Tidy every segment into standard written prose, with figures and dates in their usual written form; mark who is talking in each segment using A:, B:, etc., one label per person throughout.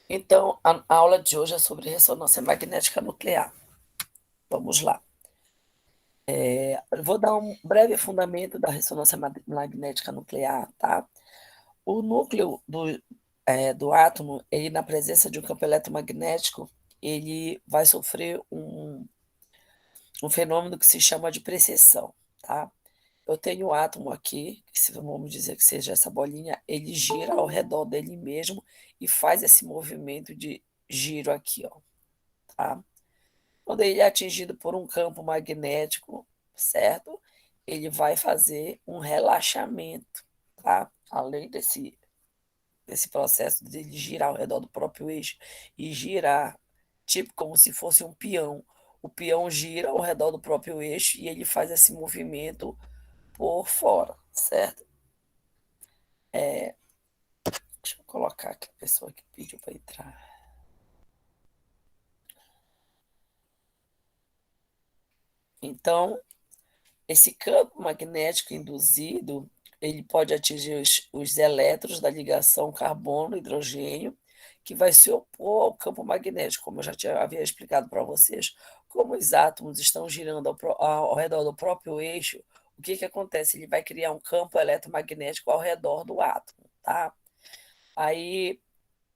A: Então, a aula de hoje é sobre ressonância magnética nuclear. Vamos lá. Eu vou dar um breve fundamento da ressonância magnética nuclear, tá? O núcleo do átomo, ele na presença de um campo eletromagnético, ele vai sofrer um fenômeno que se chama de precessão, tá? Eu tenho o átomo aqui, que se vamos dizer que seja essa bolinha, ele gira ao redor dele mesmo e faz esse movimento de giro aqui, ó, tá? Quando ele é atingido por um campo magnético, certo? Ele vai fazer um relaxamento, tá? Além desse processo de ele girar ao redor do próprio eixo e girar, tipo como se fosse um peão. O peão gira ao redor do próprio eixo e ele faz esse movimento por fora, certo? Deixa eu colocar aqui a pessoa que pediu para entrar. Então, esse campo magnético induzido, ele pode atingir os elétrons da ligação carbono-hidrogênio, que vai se opor ao campo magnético, como eu já havia explicado para vocês. Como os átomos estão girando ao redor do próprio eixo, o que acontece? Ele vai criar um campo eletromagnético ao redor do átomo, tá? Aí,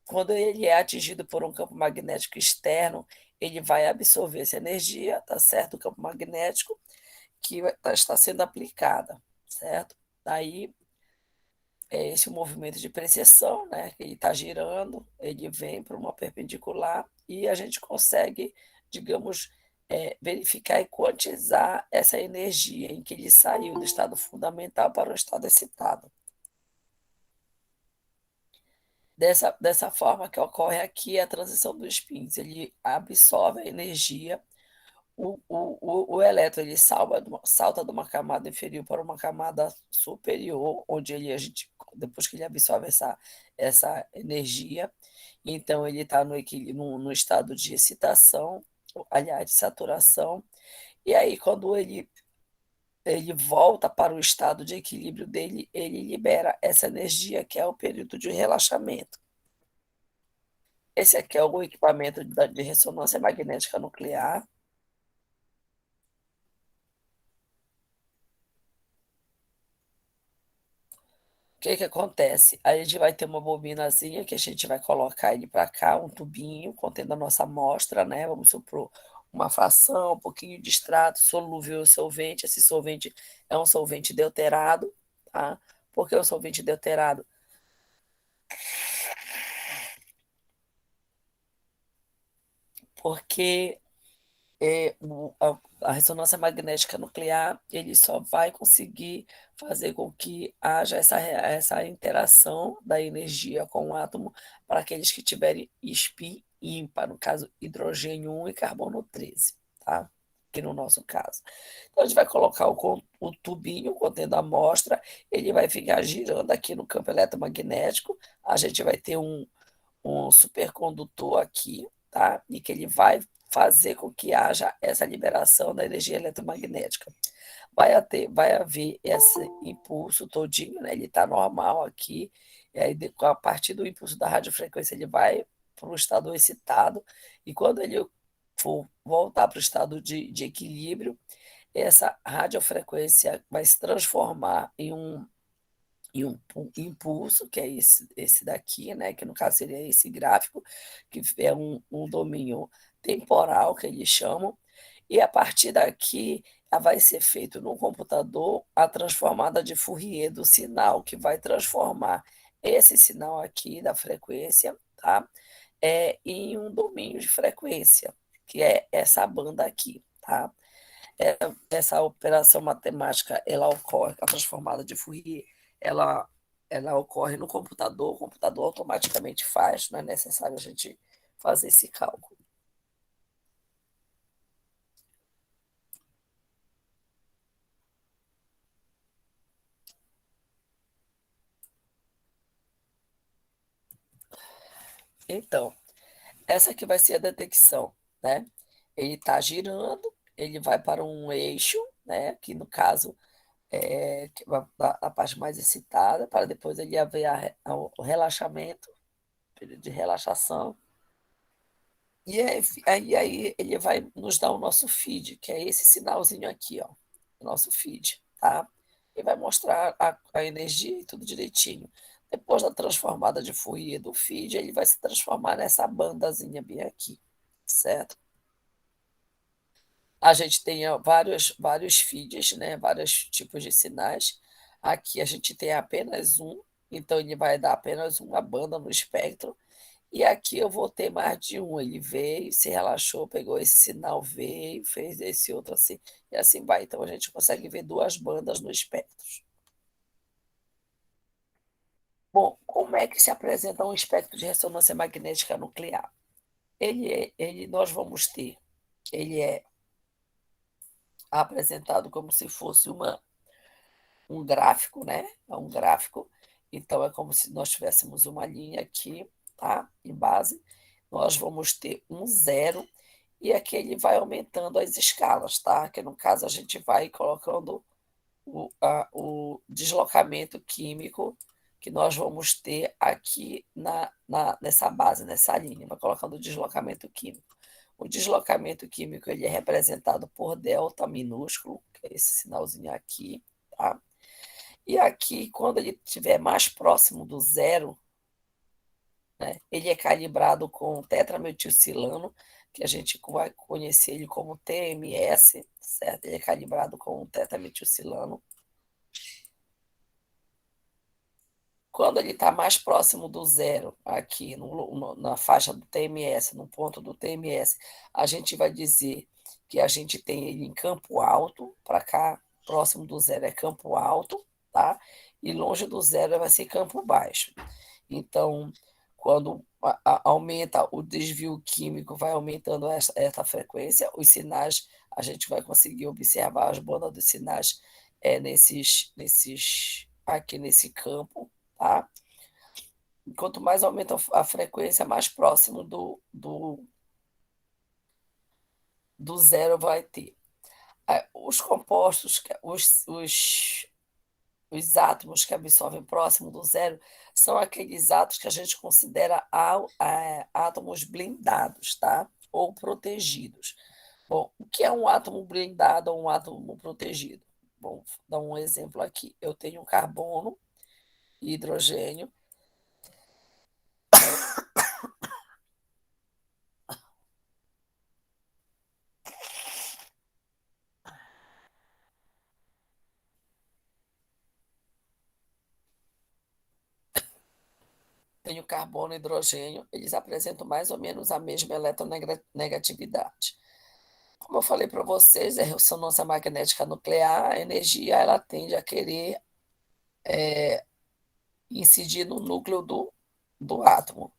A: quando ele é atingido por um campo magnético externo, ele vai absorver essa energia, tá certo? O campo magnético, que está sendo aplicada, certo? Daí é esse o movimento de precessão, né? Que ele está girando, ele vem para uma perpendicular e a gente consegue, digamos, verificar e quantizar essa energia em que ele saiu do estado fundamental para o estado excitado. Dessa forma que ocorre aqui a transição dos spins, ele absorve a energia. O elétron ele salta de uma camada inferior para uma camada superior, onde a gente, depois que ele absorve essa energia, então ele está no equilíbrio, no estado de excitação, aliás, de saturação, e aí quando ele volta para o estado de equilíbrio dele, ele libera essa energia, que é o período de relaxamento. Esse aqui é o equipamento de ressonância magnética nuclear. O que que acontece? A gente vai ter uma bobinazinha que a gente vai colocar ele para cá, um tubinho contendo a nossa amostra, né? Vamos supor uma fração, um pouquinho de extrato, solúvel solvente. Esse solvente é um solvente deuterado, tá? Por que o solvente deuterado? Porque a ressonância magnética nuclear, ele só vai conseguir fazer com que haja essa interação da energia com o átomo para aqueles que tiverem spin ímpar, no caso, hidrogênio 1 e carbono 13, tá? Aqui no nosso caso. Então, a gente vai colocar o tubinho contendo a amostra, ele vai ficar girando aqui no campo eletromagnético, a gente vai ter um supercondutor aqui, tá? E que ele vai fazer com que haja essa liberação da energia eletromagnética. Vai haver esse impulso todinho, né? Ele está normal aqui, e aí a partir do impulso da radiofrequência ele vai para o estado excitado, e quando ele for voltar para o estado de equilíbrio, essa radiofrequência vai se transformar em um impulso, que é esse daqui, né, que no caso seria esse gráfico, que é um domínio temporal, que eles chamam, e a partir daqui vai ser feito no computador a transformada de Fourier do sinal, que vai transformar esse sinal aqui da frequência, tá, em um domínio de frequência, que é essa banda aqui, tá? Essa operação matemática, ela ocorre, a transformada de Fourier, ela, ela ocorre no computador, o computador automaticamente faz, não é necessário a gente fazer esse cálculo. Então, essa aqui vai ser a detecção, né? Ele está girando, ele vai para um eixo, né? Que no caso que vai a parte mais excitada, para depois ele haver o relaxamento, período de relaxação. E aí ele vai nos dar o nosso feed, que é esse sinalzinho aqui, ó, o nosso feed, tá? Ele vai mostrar a energia e tudo direitinho. Depois da transformada de Fourier do feed, ele vai se transformar nessa bandazinha bem aqui, certo? A gente tem vários feeds, né? Vários tipos de sinais. Aqui a gente tem apenas um, então ele vai dar apenas uma banda no espectro. E aqui eu vou ter mais de um. Ele veio, se relaxou, pegou esse sinal, veio, fez esse outro assim, e assim vai. Então a gente consegue ver duas bandas no espectro. Bom, como é que se apresenta um espectro de ressonância magnética nuclear? Nós vamos ter, ele é apresentado como se fosse um gráfico, né? É um gráfico. Então, é como se nós tivéssemos uma linha aqui, tá? Em base. Nós vamos ter um zero, e aqui ele vai aumentando as escalas, tá? Que no caso a gente vai colocando o deslocamento químico que nós vamos ter aqui nessa base, nessa linha. Vai colocando o deslocamento químico. O deslocamento químico ele é representado por delta minúsculo, que é esse sinalzinho aqui, tá? E aqui, quando ele estiver mais próximo do zero, né, ele é calibrado com tetrametilcilano, que a gente vai conhecer ele como TMS, certo? Ele é calibrado com tetrametilcilano. Quando ele está mais próximo do zero, aqui na faixa do TMS, no ponto do TMS, a gente vai dizer que a gente tem ele em campo alto, para cá, próximo do zero é campo alto, tá? E longe do zero vai ser campo baixo. Então, quando aumenta o desvio químico, vai aumentando essa frequência, os sinais, a gente vai conseguir observar as bandas dos sinais aqui nesse campo, tá? Quanto mais aumenta a frequência, mais próximo do zero vai ter. Os compostos, os átomos que absorvem próximo do zero são aqueles átomos que a gente considera átomos blindados, tá? Ou protegidos. Bom, o que é um átomo blindado ou um átomo protegido? Bom, vou dar um exemplo aqui. Eu tenho carbono, hidrogênio, e hidrogênio, eles apresentam mais ou menos a mesma eletronegatividade. Como eu falei para vocês, a ressonância magnética nuclear, a energia ela tende a querer incidir no núcleo do átomo.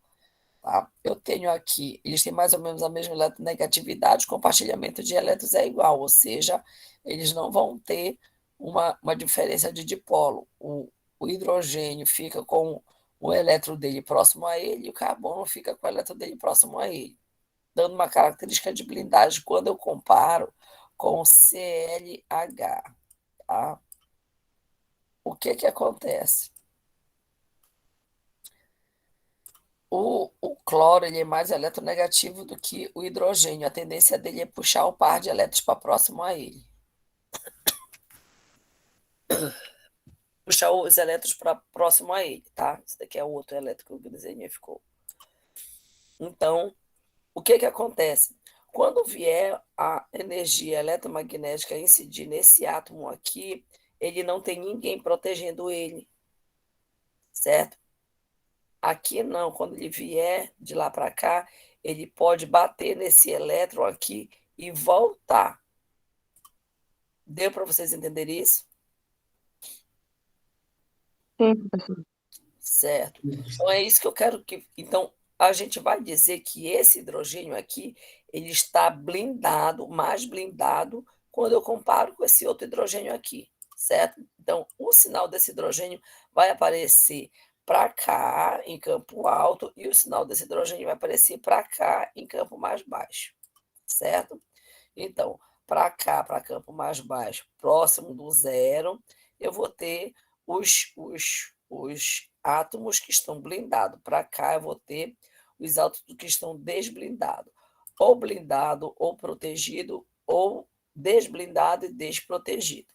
A: Tá? Eu tenho aqui, eles têm mais ou menos a mesma eletronegatividade, o compartilhamento de elétrons é igual, ou seja, eles não vão ter uma diferença de dipolo. O hidrogênio fica com o elétron dele próximo a ele, e o carbono fica com o elétron dele próximo a ele, dando uma característica de blindagem quando eu comparo com o ClH. Tá? O que, que acontece? O cloro ele é mais eletronegativo do que o hidrogênio. A tendência dele é puxar o par de elétrons para próximo a ele. Puxar os elétrons para próximo a ele, tá? Esse daqui é o outro elétron que o desenho ficou. Então, o que que acontece? Quando vier a energia eletromagnética incidir nesse átomo aqui, ele não tem ninguém protegendo ele, certo? Aqui não, quando ele vier de lá para cá, ele pode bater nesse elétron aqui e voltar. Deu para vocês entenderem isso?
B: Sim, professor.
A: Certo. Então é isso que eu quero que. Então, a gente vai dizer que esse hidrogênio aqui, ele está blindado, mais blindado, quando eu comparo com esse outro hidrogênio aqui, certo? Então, o sinal desse hidrogênio vai aparecer para cá, em campo alto, e o sinal desse hidrogênio vai aparecer para cá, em campo mais baixo, certo? Então, para cá, para campo mais baixo, próximo do zero, eu vou ter os átomos que estão blindados. Para cá eu vou ter os átomos que estão desblindados. Ou blindado, ou protegido, ou desblindado e desprotegido.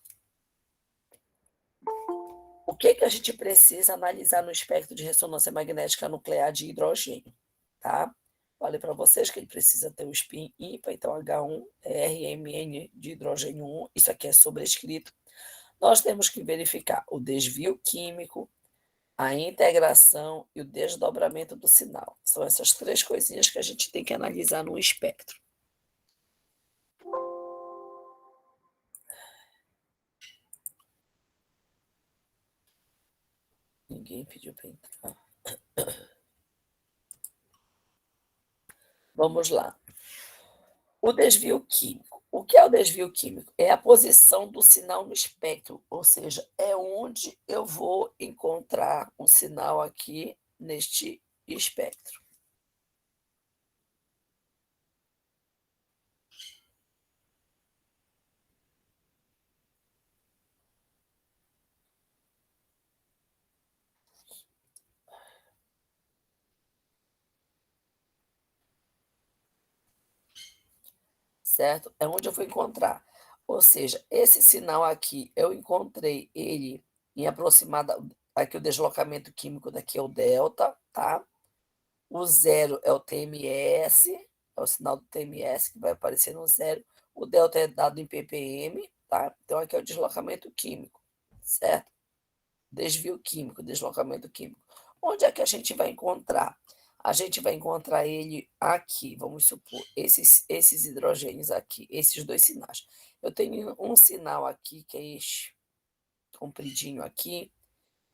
A: O que, que a gente precisa analisar no espectro de ressonância magnética nuclear de hidrogênio? Tá? Falei para vocês que ele precisa ter o spin ímpar, então H1 é RMN de hidrogênio 1, isso aqui é sobrescrito. Nós temos que verificar o desvio químico, a integração e o desdobramento do sinal. São essas três coisinhas que a gente tem que analisar no espectro. Ninguém pediu para entrar. Vamos lá. O desvio químico. O que é o desvio químico? É a posição do sinal no espectro, ou seja, é onde eu vou encontrar um sinal aqui neste espectro. Certo? É onde eu vou encontrar. Ou seja, esse sinal aqui, eu encontrei ele em aproximada. Aqui o deslocamento químico daqui é o delta, tá? O zero é o TMS, é o sinal do TMS que vai aparecer no zero. O delta é dado em ppm, tá? Então aqui é o deslocamento químico, certo? Desvio químico, deslocamento químico. Onde é que a gente vai encontrar? A gente vai encontrar ele aqui, vamos supor, esses hidrogênios aqui, esses dois sinais. Eu tenho um sinal aqui, que é este, compridinho aqui,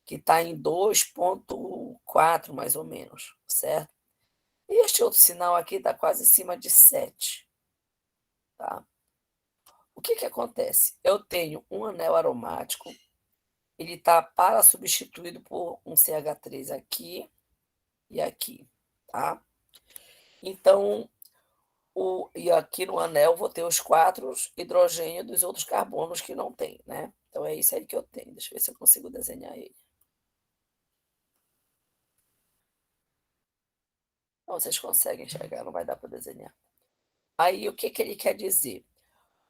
A: que está em 2,4 mais ou menos, certo? E este outro sinal aqui está quase em cima de 7, tá? O que que acontece? Eu tenho um anel aromático, ele está para substituído por um CH3 aqui e aqui, tá? Então, e aqui no anel vou ter os 4 hidrogênios dos outros carbonos que não tem, né? Então é isso aí que eu tenho. Deixa eu ver se eu consigo desenhar ele. Não, vocês conseguem enxergar, não vai dar para desenhar. Aí o que que ele quer dizer?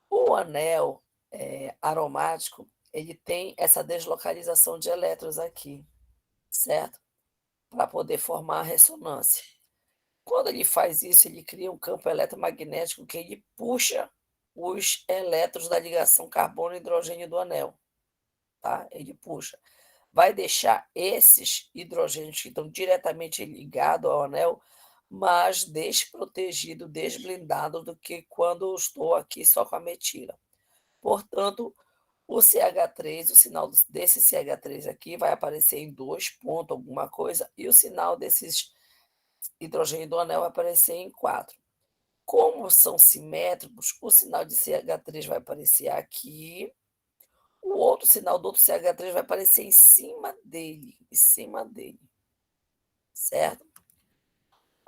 A: O anel aromático, ele tem essa deslocalização de elétrons aqui, certo? Para poder formar a ressonância. Quando ele faz isso, ele cria um campo eletromagnético que ele puxa os elétrons da ligação carbono-hidrogênio do anel, tá? Ele puxa. Vai deixar esses hidrogênios que estão diretamente ligados ao anel mais desprotegido, desblindado do que quando eu estou aqui só com a metila. Portanto, o CH3, o sinal desse CH3 aqui vai aparecer em 2 pontos alguma coisa, e o sinal desses hidrogênio do anel vai aparecer em 4. Como são simétricos, o sinal de CH3 vai aparecer aqui, o outro sinal do outro CH3 vai aparecer em cima dele, certo?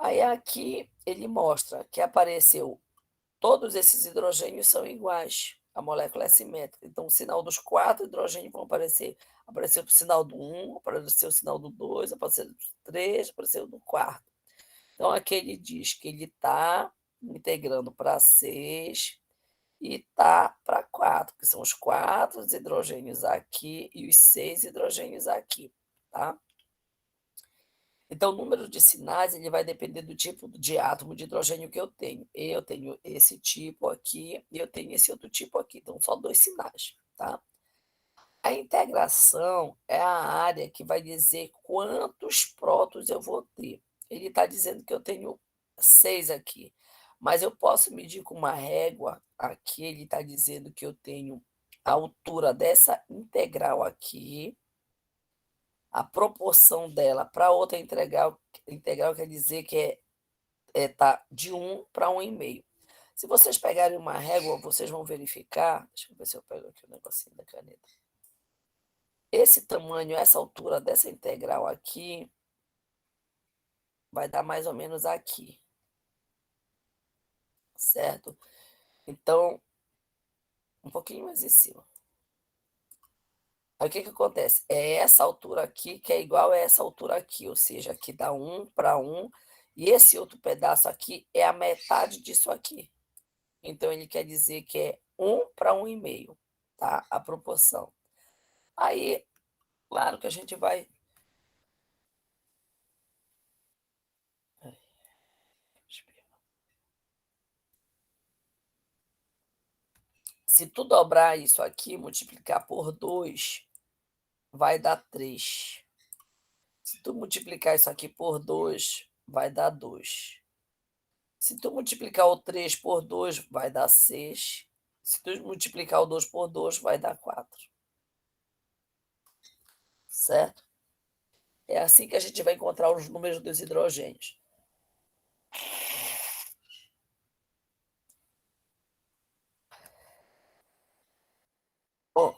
A: Aí aqui ele mostra que apareceu, todos esses hidrogênios são iguais, a molécula é simétrica. Então, o sinal dos 4 hidrogênios vão aparecer. Apareceu o sinal do 1, apareceu o sinal do 2, apareceu do 3, apareceu do 4. Então, aqui ele diz que ele está integrando para 6 e está para 4, que são os 4 hidrogênios aqui e os 6 hidrogênios aqui, tá? Então, o número de sinais ele vai depender do tipo de átomo de hidrogênio que eu tenho. Eu tenho esse tipo aqui e eu tenho esse outro tipo aqui. Então, só 2 sinais, tá? A integração é a área que vai dizer quantos prótons eu vou ter. Ele está dizendo que eu tenho 6 aqui, mas eu posso medir com uma régua. Aqui ele está dizendo que eu tenho a altura dessa integral aqui, a proporção dela para outra integral quer dizer que tá de 1 para 1,5. Se vocês pegarem uma régua, vocês vão verificar. Deixa eu ver se eu pego aqui o negocinho da caneta. Esse tamanho, essa altura dessa integral aqui, vai dar mais ou menos aqui, certo? Então, um pouquinho mais em cima. Aí o que que acontece? É essa altura aqui que é igual a essa altura aqui, ou seja, aqui dá 1 para 1, e esse outro pedaço aqui é a metade disso aqui. Então ele quer dizer que é 1 para 1,5, tá? A proporção. Aí, claro que a gente vai. Se tu dobrar isso aqui, multiplicar por 2, vai dar 3. Se tu multiplicar isso aqui por 2, vai dar 2. Se tu multiplicar o 3 por 2, vai dar 6. Se tu multiplicar o 2 por 2, vai dar 4. Certo? É assim que a gente vai encontrar os números dos hidrogênios. Bom,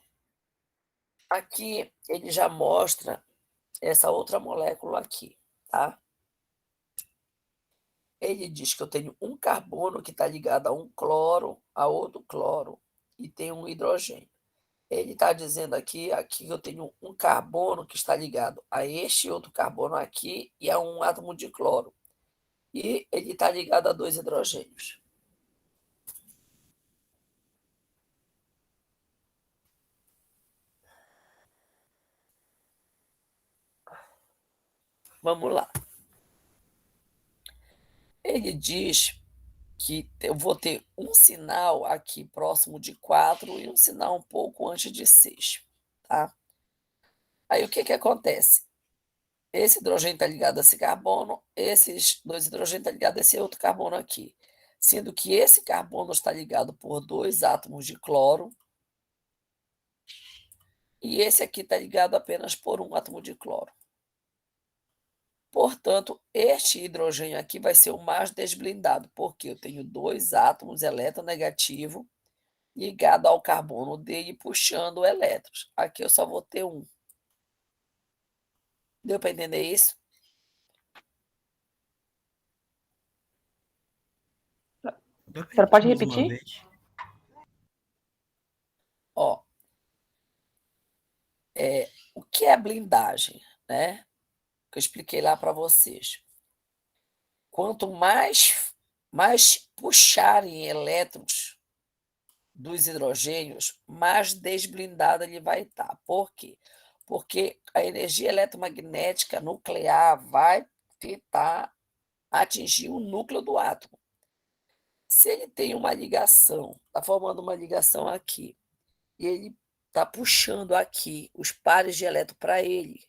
A: aqui ele já mostra essa outra molécula aqui, tá? Ele diz que eu tenho um carbono que está ligado a um cloro, a outro cloro, e tem um hidrogênio. Ele está dizendo aqui eu tenho um carbono que está ligado a este outro carbono aqui e a um átomo de cloro. E ele está ligado a 2 hidrogênios. Vamos lá. Ele diz que eu vou ter um sinal aqui próximo de 4 e um sinal um pouco antes de 6, tá? Aí o que que acontece? Esse hidrogênio está ligado a esse carbono, esses 2 hidrogênios estão ligados a esse outro carbono aqui. Sendo que esse carbono está ligado por 2 átomos de cloro e esse aqui está ligado apenas por um átomo de cloro. Portanto, este hidrogênio aqui vai ser o mais desblindado, porque eu tenho 2 átomos eletronegativo ligado ao carbono dele puxando elétrons. Aqui eu só vou ter um. Deu para entender isso?
B: Dá pra
C: Você pode
B: repetir mais uma
C: repetir?
B: vez?
A: Ó, o que é blindagem, né? Que eu expliquei lá para vocês. Quanto mais puxarem elétrons dos hidrogênios, mais desblindado ele vai estar. Por quê? Porque a energia eletromagnética nuclear vai tentar atingir o núcleo do átomo. Se ele tem uma ligação, está formando uma ligação aqui, e ele está puxando aqui os pares de elétron para ele,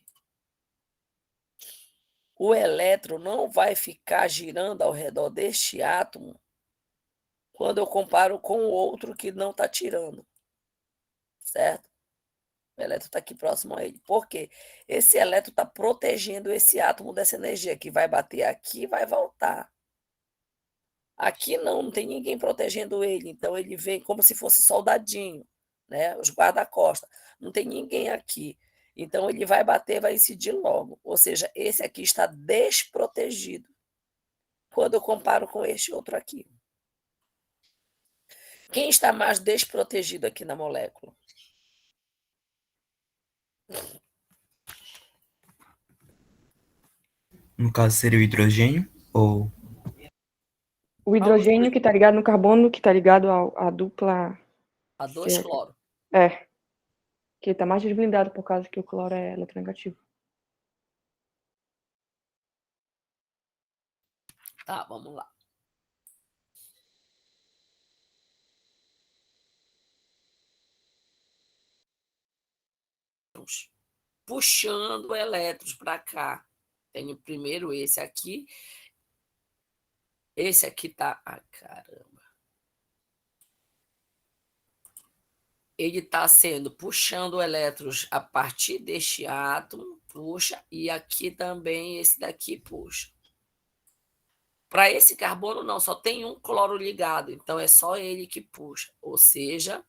A: o elétron não vai ficar girando ao redor deste átomo quando eu comparo com o outro que não está tirando, certo? O elétron está aqui próximo a ele. Por quê? Esse elétron está protegendo esse átomo dessa energia, que vai bater aqui e vai voltar. Aqui não tem ninguém protegendo ele, então ele vem como se fosse soldadinho, né? Os guarda-costas. Não tem ninguém aqui. Então ele vai bater, vai incidir logo. Ou seja, esse aqui está desprotegido quando eu comparo com este outro aqui. Quem está mais desprotegido aqui na molécula?
B: No caso, seria o hidrogênio? Ou
C: O hidrogênio que está ligado no carbono, que está ligado à dupla.
A: A 2 cloro.
C: É, que está mais desblindado por causa que o cloro é eletronegativo.
A: Tá, vamos lá. Puxando elétrons para cá. Tenho primeiro esse aqui. Esse aqui tá. Ai, caramba. Ele está sendo puxando elétrons a partir deste átomo, puxa, e aqui também esse daqui puxa. Para esse carbono, não, só tem um cloro ligado, então é só ele que puxa. Ou seja,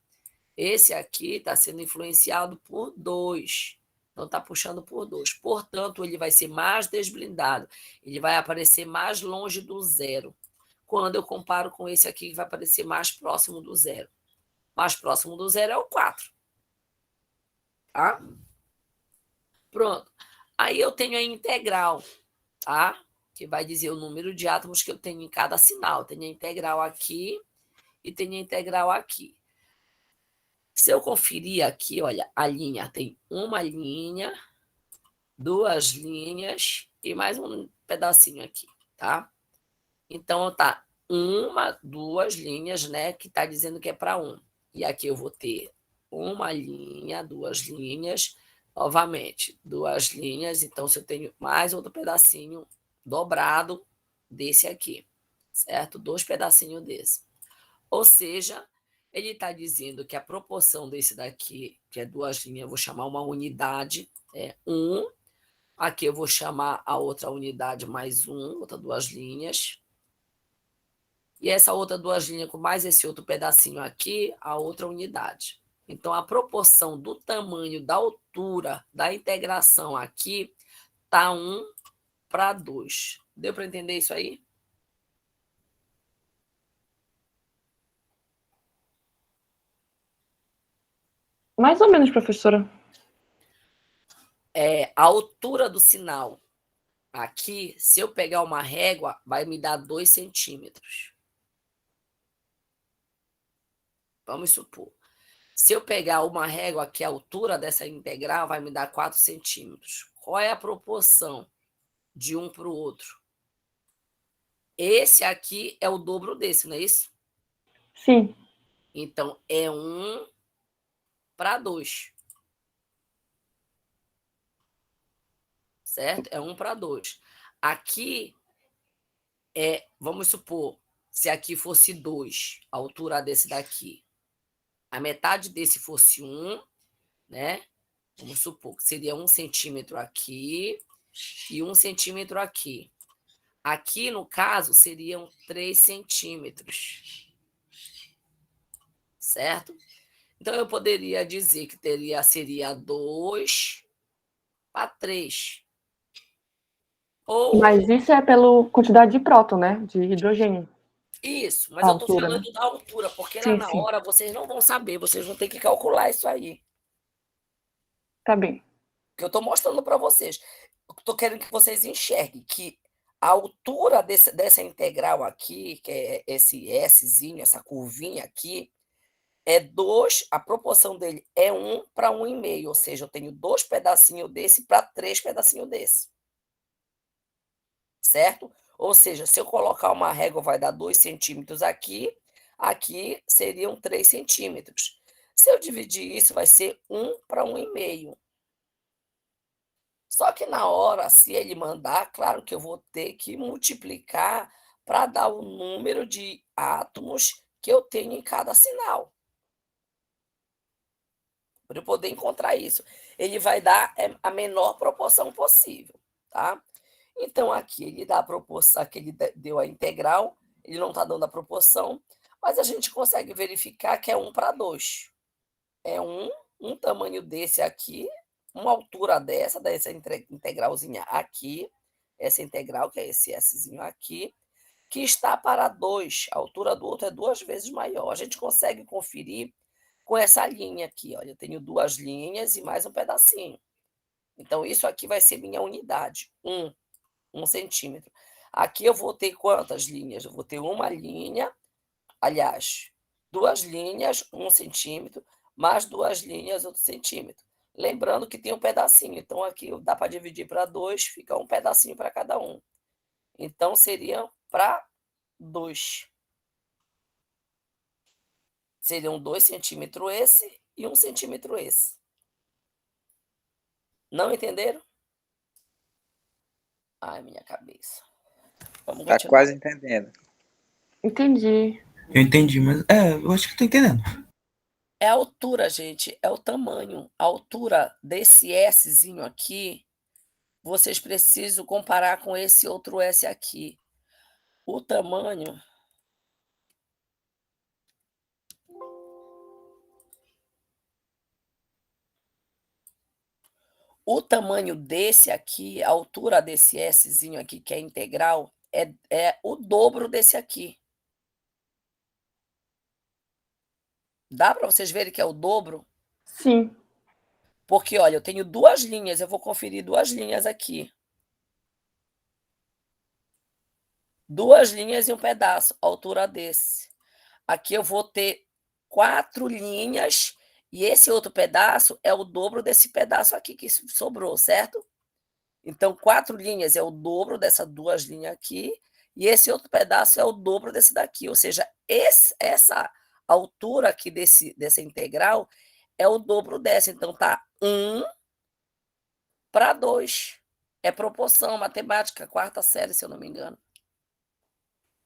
A: esse aqui está sendo influenciado por 2. Então está puxando por 2. Portanto, ele vai ser mais desblindado. Ele vai aparecer mais longe do zero. Quando eu comparo com esse aqui, que vai aparecer mais próximo do zero. Mais próximo do zero é o 4. tá? Pronto. Aí eu tenho a integral, tá? Que vai dizer o número de átomos que eu tenho em cada sinal. Tenho a integral aqui e tenho a integral aqui. Se eu conferir aqui, olha, a linha tem uma linha, duas linhas e mais um pedacinho aqui, tá? Então, tá uma, duas linhas, né? Que tá dizendo que é para um. E aqui eu vou ter uma linha, duas linhas, novamente, duas linhas. Então, se eu tenho mais outro pedacinho dobrado desse aqui, certo? Dois pedacinhos desse. Ou seja, ele está dizendo que a proporção desse daqui, que é duas linhas, eu vou chamar uma unidade, é 1. Aqui eu vou chamar a outra unidade mais 1, outra duas linhas. E essa outra duas linhas com mais esse outro pedacinho aqui, a outra unidade. Então, a proporção do tamanho da altura da integração aqui está 1:2. Deu para entender isso aí?
C: Mais ou menos, professora.
A: A altura do sinal aqui, se eu pegar uma régua, vai me dar 2 centímetros. Vamos supor. Se eu pegar uma régua que a altura dessa integral vai me dar 4 centímetros. Qual é a proporção de um para o outro? Esse aqui é o dobro desse, não é isso?
C: Sim.
A: Então, é 1:2. Certo? É 1:2. Aqui, vamos supor, se aqui fosse 2, a altura desse daqui, a metade desse fosse 1, né? Vamos supor que seria 1 centímetro aqui e 1 centímetro aqui. Aqui, no caso, seriam 3 centímetros. Certo? Então, eu poderia dizer que seria 2:3. Ou
C: Mas isso é pela quantidade de próton, né? De hidrogênio.
A: isso, mas
C: A
A: eu estou
C: altura, né?
A: falando da altura, porque lá
C: Sim,
A: na
C: sim.
A: hora vocês não vão saber, vocês vão ter que calcular isso aí.
C: Tá bem.
A: Que eu estou mostrando para vocês. Estou querendo que vocês enxerguem que a altura dessa integral aqui, que é esse Szinho, essa curvinha aqui, é 2, a proporção dele é 1:1,5, ou seja, eu tenho 2 pedacinhos desse para 3 pedacinhos desse. Certo? Ou seja, se eu colocar uma régua, vai dar 2 centímetros aqui, aqui seriam 3 centímetros. Se eu dividir isso, vai ser 1:1,5. Só que na hora, se ele mandar, claro que eu vou ter que multiplicar para dar o número de átomos que eu tenho em cada sinal. Para eu poder encontrar isso. Ele vai dar a menor proporção possível, tá? Então, aqui ele dá a proporção, aqui ele deu a integral, ele não está dando a proporção, mas a gente consegue verificar que é 1:2. É um tamanho desse aqui, uma altura dessa integralzinha aqui, essa integral, que é esse Szinho aqui, que está para 2. A altura do outro é 2 vezes maior. A gente consegue conferir com essa linha aqui. Olha, eu tenho 2 linhas e mais um pedacinho. Então, isso aqui vai ser minha unidade, 1 centímetro. Aqui eu vou ter quantas linhas? Eu vou ter uma linha, aliás, 2 linhas, 1 centímetro, mais 2 linhas, outro centímetro. Lembrando que tem um pedacinho, então aqui dá para dividir para 2, fica um pedacinho para cada um. Então, seria para 2. Seriam 2 centímetros esse e 1 centímetro esse. Não entenderam? Ai, minha cabeça. Vamos
D: Tá
A: continuar.
D: quase entendendo.
C: Entendi.
B: Eu entendi, mas eu acho que eu tô entendendo.
A: É a altura, gente, é o tamanho. A altura desse Szinho aqui, vocês precisam comparar com esse outro S aqui. O tamanho desse aqui, a altura desse Szinho aqui, que é integral, é o dobro desse aqui. Dá para vocês verem que é o dobro?
C: Sim.
A: Porque, olha, eu tenho duas linhas, eu vou conferir duas linhas aqui. Duas linhas e um pedaço, a altura desse. Aqui eu vou ter 4 linhas e esse outro pedaço é o dobro desse pedaço aqui que sobrou, certo? Então, 4 linhas é o dobro dessas duas linhas aqui e esse outro pedaço é o dobro desse daqui, ou seja, essa altura aqui dessa integral é o dobro dessa. Então, tá 1 para 2. É proporção, matemática, quarta série, se eu não me engano.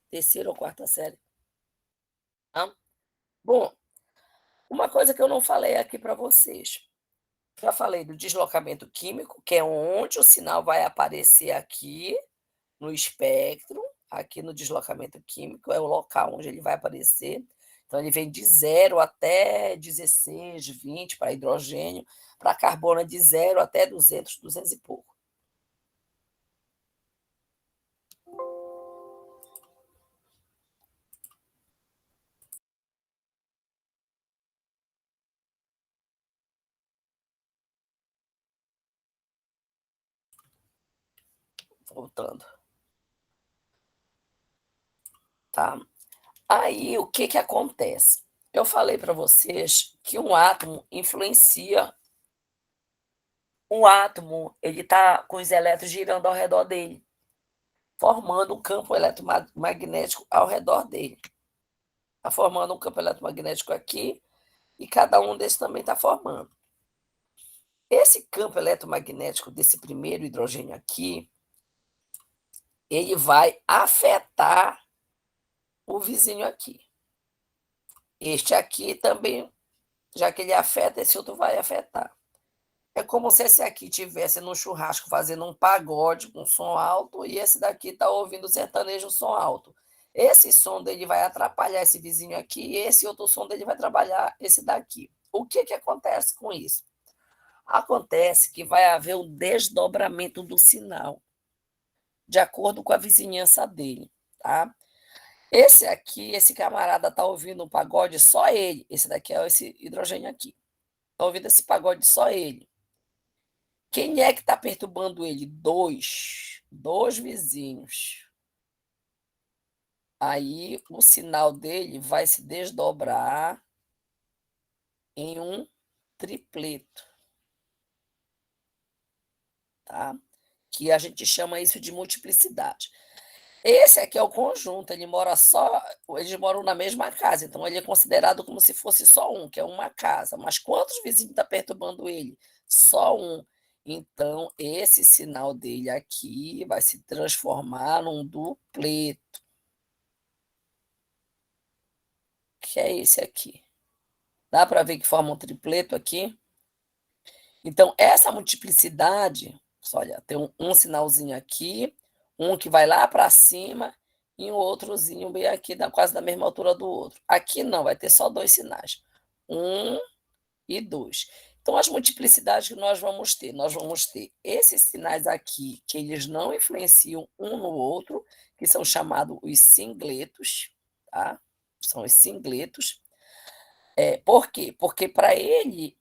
A: Terceira ou quarta série. Tá? Bom, uma coisa que eu não falei aqui para vocês. Já falei do deslocamento químico, que é onde o sinal vai aparecer aqui no espectro, aqui no deslocamento químico, é o local onde ele vai aparecer. Então, ele vem de 0 até 16, 20 para hidrogênio, para carbono é de 0 até 200, 200 e pouco. Voltando. Tá? Aí, o que acontece? Eu falei para vocês que um átomo influencia. Um átomo, ele está com os elétrons girando ao redor dele, formando um campo eletromagnético ao redor dele. Está formando um campo eletromagnético aqui e cada um desses também está formando. Esse campo eletromagnético desse primeiro hidrogênio aqui, ele vai afetar o vizinho aqui. Este aqui também, já que ele afeta, esse outro vai afetar. É como se esse aqui estivesse no churrasco fazendo um pagode com som alto e esse daqui está ouvindo sertanejo som alto. Esse som dele vai atrapalhar esse vizinho aqui e esse outro som dele vai atrapalhar esse daqui. O que acontece com isso? Acontece que vai haver um desdobramento do sinal, de acordo com a vizinhança dele, tá? Esse aqui, esse camarada está ouvindo um pagode só ele. Esse daqui é esse hidrogênio aqui. Está ouvindo esse pagode só ele. Quem é que está perturbando ele? Dois vizinhos. Aí o sinal dele vai se desdobrar em um tripleto, tá? Que a gente chama isso de multiplicidade. Esse aqui é o conjunto, eles moram na mesma casa, então ele é considerado como se fosse só um, que é uma casa. Mas quantos vizinhos está perturbando ele? Só um. Então, esse sinal dele aqui vai se transformar num dupleto, que é esse aqui. Dá para ver que forma um tripleto aqui? Então, essa multiplicidade, olha, tem um sinalzinho aqui, um que vai lá para cima e um outrozinho bem aqui, quase da mesma altura do outro. Aqui não, vai ter só dois sinais, 1 e 2. Então, as multiplicidades que nós vamos ter esses sinais aqui, que eles não influenciam um no outro, que são chamados os singletos, tá? São os singletos. Por quê? Porque para ele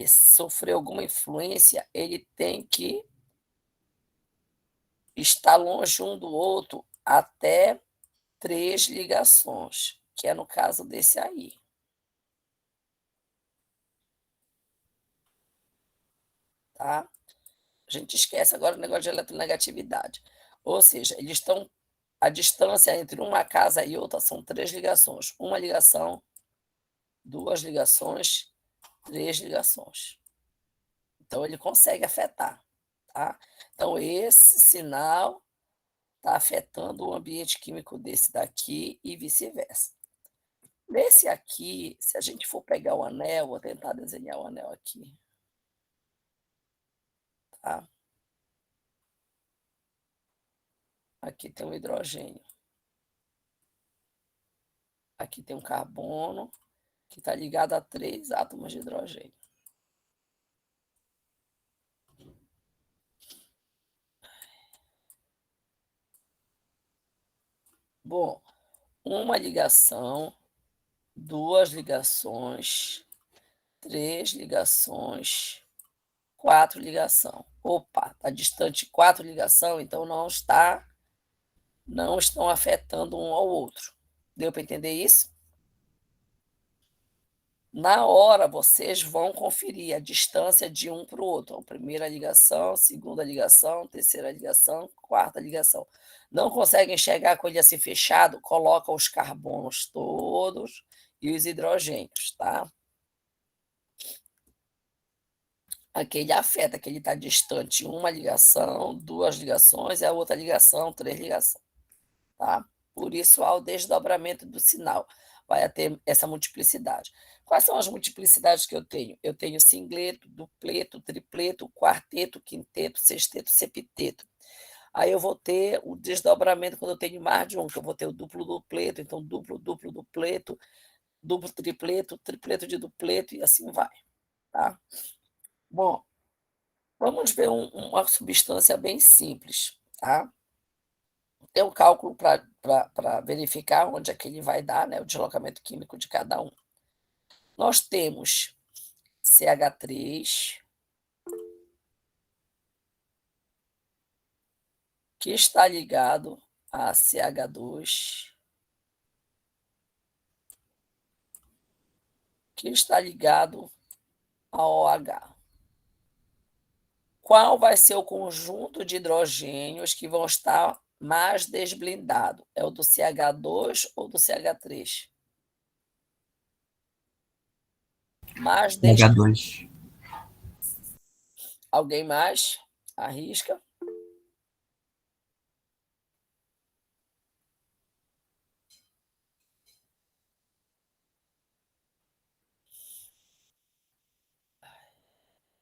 A: sofrer alguma influência, ele tem que estar longe um do outro até 3 ligações, que é no caso desse aí. Tá? A gente esquece agora o negócio de eletronegatividade. Ou seja, eles estão. A distância entre uma casa e outra são 3 ligações. Uma ligação, 2 ligações, 3 ligações. Então, ele consegue afetar. Tá? Então, esse sinal está afetando o ambiente químico desse daqui e vice-versa. Nesse aqui, se a gente for pegar o anel, vou tentar desenhar o anel aqui. Tá? Aqui tem um hidrogênio. Aqui tem um carbono, que está ligado a 3 átomos de hidrogênio. Bom, uma ligação, 2 ligações, 3 ligações, 4 ligação. Opa, está distante 4 ligação, então não estão afetando um ao outro. Deu para entender isso? Na hora, vocês vão conferir a distância de um para o outro. Então, primeira ligação, segunda ligação, terceira ligação, quarta ligação. Não consegue enxergar com ele assim fechado? Coloca os carbonos todos e os hidrogênios, tá? Aquele afeta, que ele está distante uma ligação, 2 ligações, e a outra ligação, 3 ligações, tá? Por isso, há o desdobramento do sinal, vai ter essa multiplicidade. Quais são as multiplicidades que eu tenho? Eu tenho singleto, dupleto, tripleto, quarteto, quinteto, sexteto, septeto. Aí eu vou ter o desdobramento quando eu tenho mais de um, que eu vou ter o duplo dupleto, então duplo, duplo, dupleto, duplo tripleto, tripleto de dupleto, e assim vai, tá? Bom, vamos ver uma substância bem simples, tá? Tem um cálculo para verificar onde é que ele vai dar, né, o deslocamento químico de cada um. Nós temos CH3, que está ligado a CH2, que está ligado a OH. Qual vai ser o conjunto de hidrogênios que vão estar mais desblindado? É o do CH2 ou do CH3? Mais
B: H2.
A: Alguém mais? Arrisca?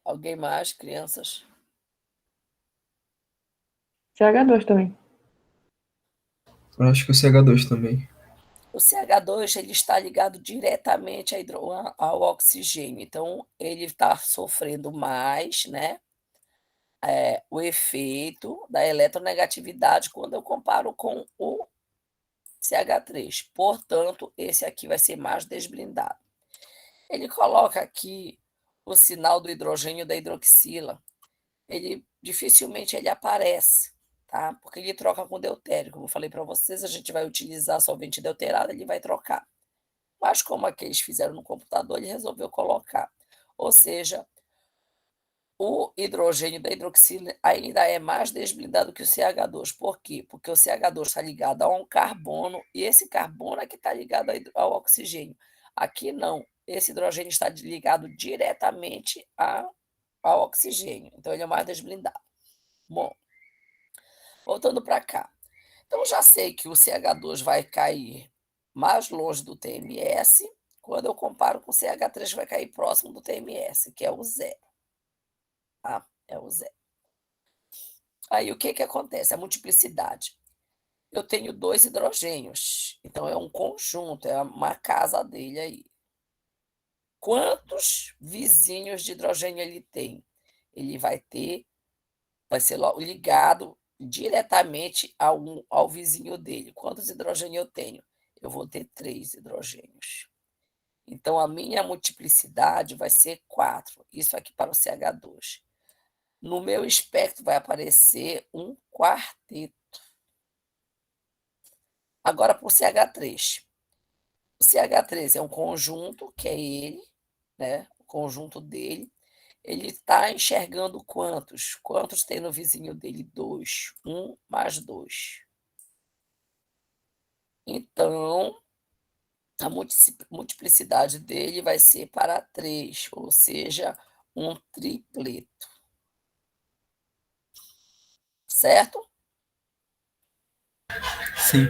A: Alguém mais, crianças?
C: CH2 também.
D: Eu acho que o CH2 também.
A: O CH2 ele está ligado diretamente ao oxigênio, então ele está sofrendo mais, né, o efeito da eletronegatividade quando eu comparo com o CH3. Portanto, esse aqui vai ser mais desblindado. Ele coloca aqui o sinal do hidrogênio da hidroxila. Ele dificilmente ele aparece, tá? Porque ele troca com deutério. Como eu falei para vocês, a gente vai utilizar solvente deuterado, ele vai trocar. Mas como aqui eles fizeram no computador, ele resolveu colocar. Ou seja, o hidrogênio da hidroxila ainda é mais desblindado que o CH2. Por quê? Porque o CH2 está ligado a um carbono e esse carbono é que está ligado ao oxigênio. Aqui não. Esse hidrogênio está ligado diretamente ao oxigênio. Então, ele é mais desblindado. Bom, voltando para cá. Então, já sei que o CH2 vai cair mais longe do TMS quando eu comparo com o CH3, que vai cair próximo do TMS, que é o zero. Tá? É o zero. Aí, o que, que acontece? A multiplicidade. Eu tenho 2 hidrogênios, então é um conjunto, é uma casa dele aí. Quantos vizinhos de hidrogênio ele tem? Ele vai ser ligado diretamente ao vizinho dele. Quantos hidrogênios eu tenho? Eu vou ter 3 hidrogênios. Então, a minha multiplicidade vai ser 4. Isso aqui para o CH2. No meu espectro vai aparecer um quarteto. Agora, para o CH3. O CH3 é um conjunto, que é ele, né? O conjunto dele. Ele está enxergando quantos? Quantos tem no vizinho dele? 2. 1 mais 2. Então, a multiplicidade dele vai ser para 3, ou seja, um tripleto. Certo?
B: Sim.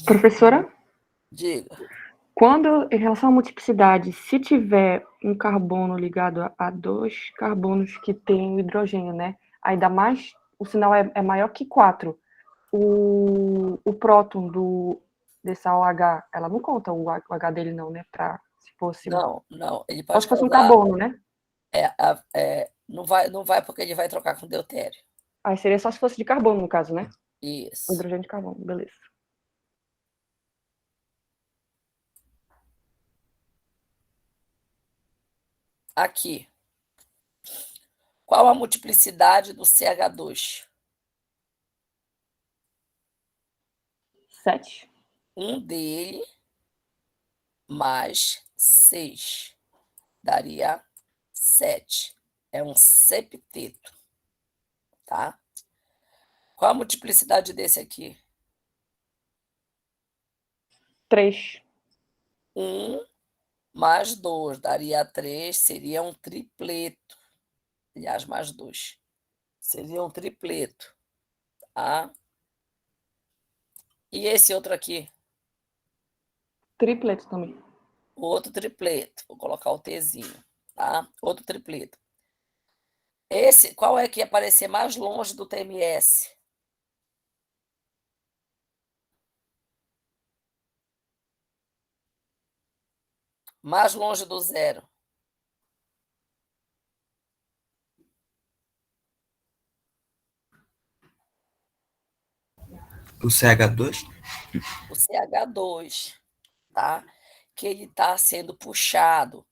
C: Professora,
A: Diga.
C: quando, em relação à multiplicidade, se tiver um carbono ligado a 2 carbonos que tem o hidrogênio, né? Aí dá mais, o sinal é maior que 4. O próton dessa OH, ela não conta o H dele não, né? Se fosse
A: Não, ele
C: só
A: pode
C: se fosse um
A: causar.
C: carbono, né?
A: Não vai porque ele vai trocar com deutério.
C: Aí seria só se fosse de carbono, no caso, né?
A: Isso.
C: Hidrogênio de carbono, beleza.
A: Aqui. Qual a multiplicidade do CH2?
C: 7.
A: 1 dele mais 6 daria 7. É um septeto, tá? Qual a multiplicidade desse aqui?
C: 3.
A: 1 mais 2 daria 3, seria um tripleto. Aliás, mais 2. Seria um tripleto, tá? E esse outro aqui?
C: Tripleto também.
A: Outro tripleto. Vou colocar o Tzinho, tá? Outro tripleto. Esse, qual é que ia aparecer mais longe do TMS? Mais longe do zero.
B: O CH2?
A: O CH2, tá? Que ele está sendo puxado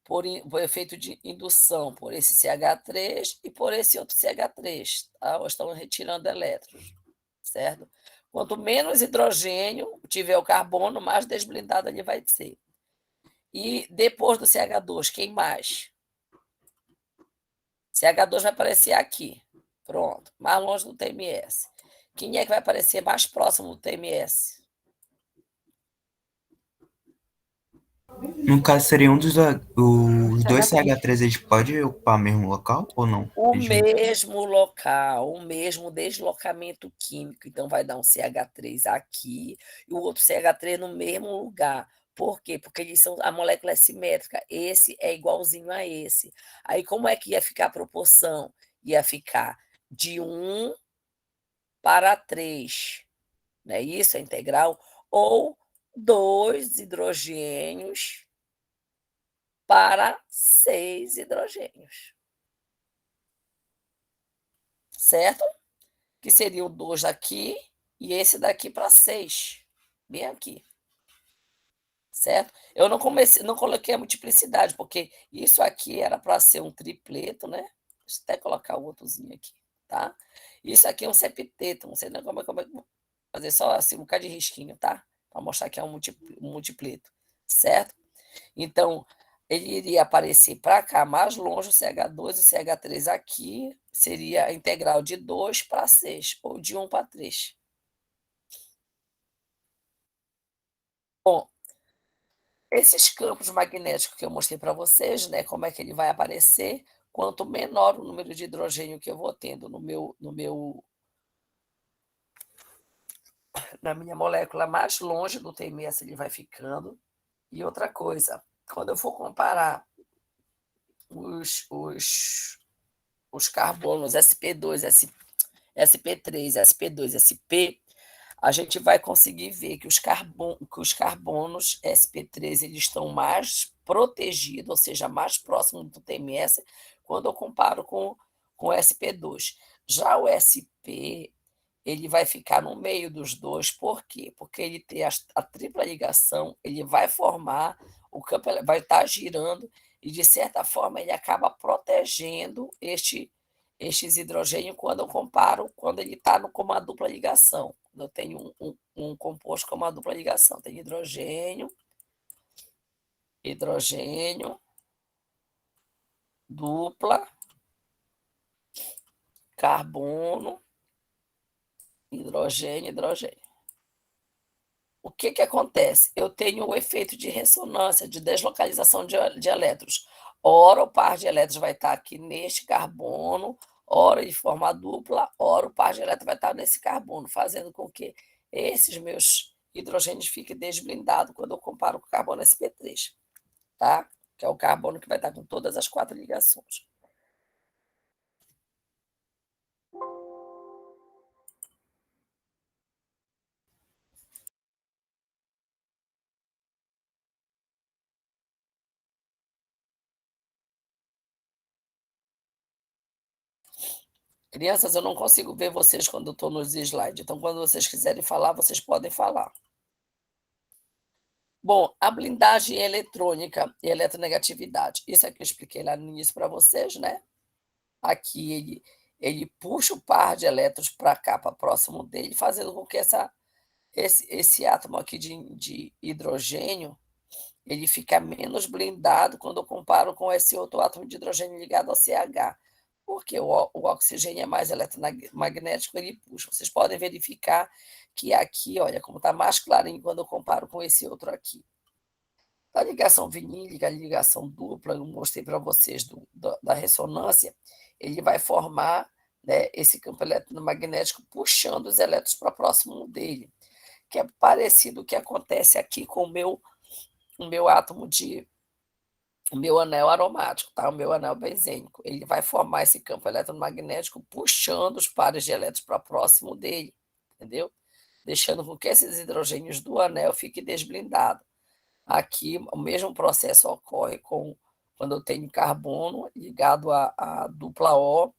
A: por efeito de indução, por esse CH3 e por esse outro CH3, tá? Ou estão retirando elétrons, certo? Quanto menos hidrogênio tiver o carbono, mais desblindado ele vai ser. E depois do CH2, quem mais? CH2 vai aparecer aqui. Pronto, mais longe do TMS. Quem é que vai aparecer mais próximo do TMS?
B: No caso, seria um dos. Os dois
C: CH3.
B: CH3, eles podem ocupar o mesmo local ou não?
A: O
B: Eles
A: mesmo local, o mesmo deslocamento químico. Então, vai dar um CH3 aqui e o outro CH3 no mesmo lugar. Por quê? Porque eles são, a molécula é simétrica. Esse é igualzinho a esse. Aí, como é que ia ficar a proporção? Ia ficar de 1 para 3, não é isso? A integral. Ou 2 hidrogênios para 6 hidrogênios. Certo? Que seria o 2 daqui e esse daqui para 6. Bem aqui. Certo? Eu não coloquei a multiplicidade, porque isso aqui era para ser um tripleto, né? Deixa eu até colocar o outrozinho aqui, tá? Isso aqui é um septeto, não sei nem como é que vou fazer só assim, um bocado de risquinho, tá? Para mostrar que é um multipleto, certo? Então, ele iria aparecer para cá, mais longe, o CH2 e o CH3 aqui, seria a integral de 2 para 6, ou de 1 para 3. Bom, esses campos magnéticos que eu mostrei para vocês, né, como é que ele vai aparecer, quanto menor o número de hidrogênio que eu vou tendo na minha molécula, mais longe do TMS ele vai ficando. E outra coisa, quando eu for comparar os carbonos SP2, SP3, SP2, SP, a gente vai conseguir ver que os carbonos SP3 eles estão mais protegidos, ou seja, mais próximos do TMS, quando eu comparo com o SP2. Já o SP, ele vai ficar no meio dos dois, por quê? Porque ele tem a tripla ligação, ele vai formar, o campo vai estar girando, e de certa forma ele acaba protegendo estes hidrogênios quando eu comparo, quando ele está com uma dupla ligação. Eu tenho um composto com uma dupla ligação. Tem hidrogênio, hidrogênio, dupla, carbono, hidrogênio, hidrogênio. O que, que acontece? Eu tenho o efeito de ressonância, de deslocalização de elétrons. Ora, o par de elétrons vai estar aqui neste carbono, ora de forma dupla, ora o par de elétrons vai estar nesse carbono, fazendo com que esses meus hidrogênios fiquem desblindados quando eu comparo com o carbono sp3, tá? Que é o carbono que vai estar com todas as 4 ligações. Crianças, eu não consigo ver vocês quando eu estou nos slides, então quando vocês quiserem falar, vocês podem falar. Bom, a blindagem eletrônica e eletronegatividade. Isso é que eu expliquei lá no início para vocês, né? Aqui ele puxa o par de elétrons para cá, para próximo dele, fazendo com que esse átomo aqui de hidrogênio ele fica menos blindado quando eu comparo com esse outro átomo de hidrogênio ligado ao CH. Porque o oxigênio é mais eletromagnético, ele puxa. Vocês podem verificar que aqui, olha, como está mais clarinho quando eu comparo com esse outro aqui. A ligação vinílica, a ligação dupla, eu mostrei para vocês da ressonância, ele vai formar, né, esse campo eletromagnético puxando os elétrons para próximo dele, que é parecido o que acontece aqui com o meu átomo o meu anel aromático, tá? O meu anel benzênico. Ele vai formar esse campo eletromagnético puxando os pares de elétrons para próximo dele, entendeu? Deixando com que esses hidrogênios do anel fiquem desblindados. Aqui, o mesmo processo ocorre quando eu tenho carbono ligado à dupla O,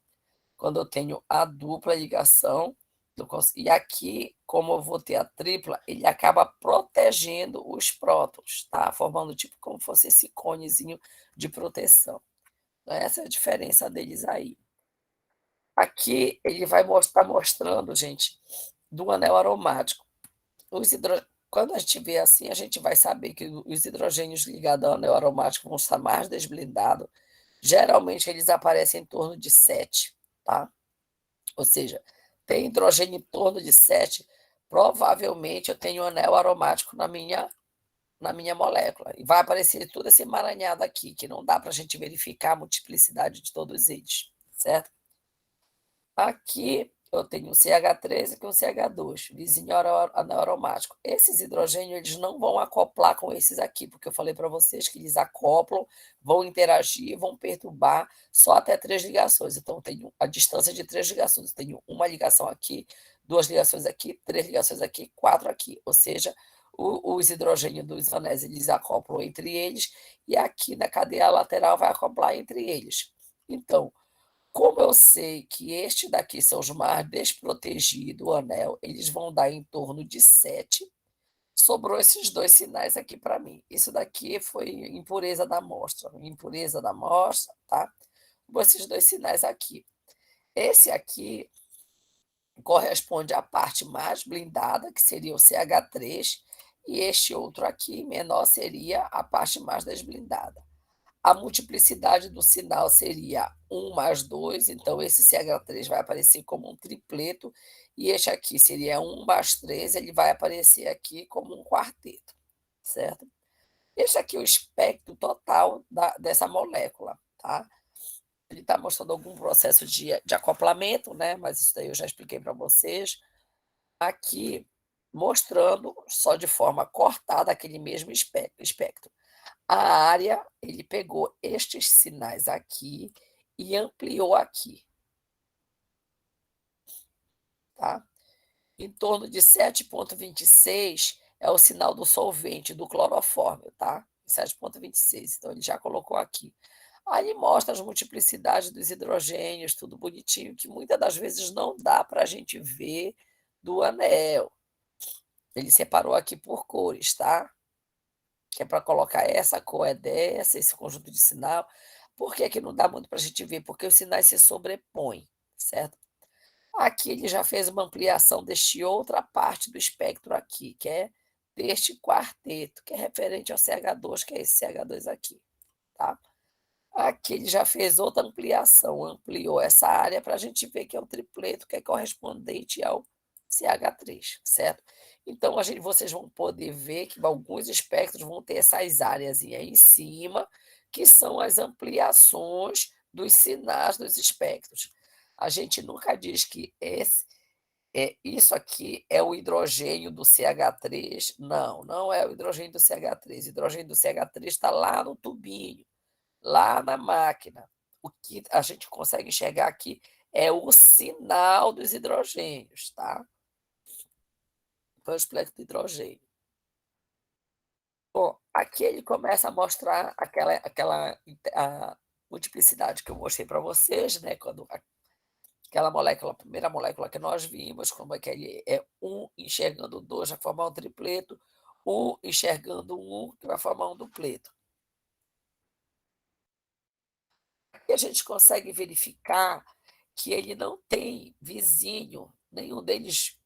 A: quando eu tenho a dupla ligação, e aqui, como eu vou ter a tripla, ele acaba protegendo os prótons, tá? Formando tipo como fosse esse conezinho de proteção. Então, essa é a diferença deles aí. Aqui ele vai estar mostrando, gente, do anel aromático. Quando a gente vê assim, a gente vai saber que os hidrogênios ligados ao anel aromático vão estar mais desblindados. Geralmente eles aparecem em torno de 7, tá? Ou seja, tem hidrogênio em torno de 7, provavelmente eu tenho um anel aromático na minha molécula. E vai aparecer tudo esse emaranhado aqui, que não dá para a gente verificar a multiplicidade de todos eles, certo? Aqui eu tenho um CH3 e um CH2, vizinho anel aromático. Esses hidrogênios eles não vão acoplar com esses aqui, porque eu falei para vocês que eles acoplam, vão interagir, vão perturbar só até 3 ligações. Então, eu tenho a distância de 3 ligações. Eu tenho uma ligação aqui, 2 ligações aqui, 3 ligações aqui, 4 aqui. Ou seja, os hidrogênios dos anéis eles acoplam entre eles, e aqui na cadeia lateral vai acoplar entre eles. Então, como eu sei que este daqui são os mais desprotegidos, o anel, eles vão dar em torno de 7. Sobrou esses 2 sinais aqui para mim. Isso daqui foi impureza da amostra, tá? Com esses 2 sinais aqui. Esse aqui corresponde à parte mais blindada, que seria o CH3, e este outro aqui, menor, seria a parte mais desblindada. A multiplicidade do sinal seria 1 mais 2, então esse CH3 vai aparecer como um tripleto, e este aqui seria 1 mais 3, ele vai aparecer aqui como um quarteto, certo? Este aqui é o espectro total dessa molécula, tá? Ele está mostrando algum processo de acoplamento, né? Mas isso daí eu já expliquei para vocês. Aqui, mostrando só de forma cortada aquele mesmo espectro. A área, ele pegou estes sinais aqui e ampliou aqui, tá? Em torno de 7,26 é o sinal do solvente, do clorofórmio, tá? 7,26, então ele já colocou aqui. Aí mostra as multiplicidades dos hidrogênios, tudo bonitinho, que muitas das vezes não dá para a gente ver do anel. Ele separou aqui por cores, tá? Que é para colocar essa cor é dessa, esse conjunto de sinal. Por que que não dá muito para a gente ver? Porque os sinais se sobrepõem, certo? Aqui ele já fez uma ampliação deste outra parte do espectro aqui, que é deste quarteto, que é referente ao CH2, que é esse CH2 aqui, tá? Aqui ele já fez outra ampliação, ampliou essa área para a gente ver que é um tripleto, que é correspondente ao CH3, certo? Então, vocês vão poder ver que alguns espectros vão ter essas áreas aí em cima, que são as ampliações dos sinais dos espectros. A gente nunca diz que isso aqui é o hidrogênio do CH3. Não, não é o hidrogênio do CH3. O hidrogênio do CH3 está lá no tubinho, lá na máquina. O que a gente consegue enxergar aqui é o sinal dos hidrogênios, tá? Foi o espectro de hidrogênio. Bom, aqui ele começa a mostrar aquela a multiplicidade que eu mostrei para vocês, né? Quando aquela molécula, a primeira molécula que nós vimos, como é que ele é um enxergando dois, já formar um tripleto, um enxergando um, que vai formar um dupleto. E a gente consegue verificar que ele não tem vizinho, nenhum deles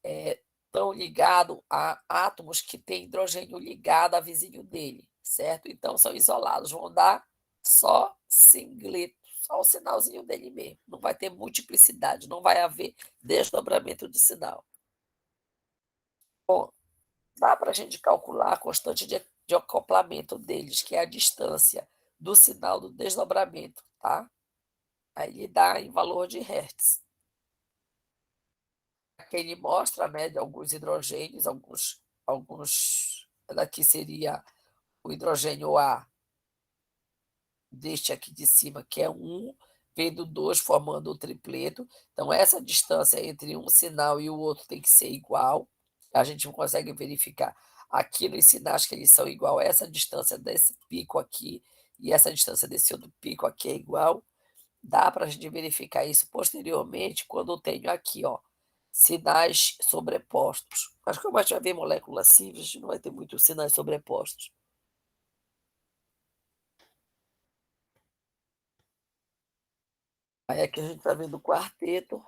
A: tão ligado a átomos que tem hidrogênio ligado a vizinho dele, certo? Então são isolados, vão dar só singleto, só o sinalzinho dele mesmo. Não vai ter multiplicidade, não vai haver desdobramento de sinal. Bom, dá para a gente calcular a constante de acoplamento deles, que é a distância do sinal do desdobramento, tá? Aí ele dá em valor de Hertz. Aqui ele mostra, né, de alguns hidrogênios, alguns daqui seria o hidrogênio A, deste aqui de cima, que é 1, vendo 2 formando o tripleto. Então, essa distância entre um sinal e o outro tem que ser igual. A gente não consegue verificar aqui nos sinais que eles são igual. Essa distância desse pico aqui e essa distância desse outro pico aqui é igual. Dá para a gente verificar isso posteriormente quando eu tenho aqui, ó, sinais sobrepostos. Mas como a gente vai ver moléculas simples, não vai ter muitos sinais sobrepostos. Aí aqui a gente está vendo o quarteto.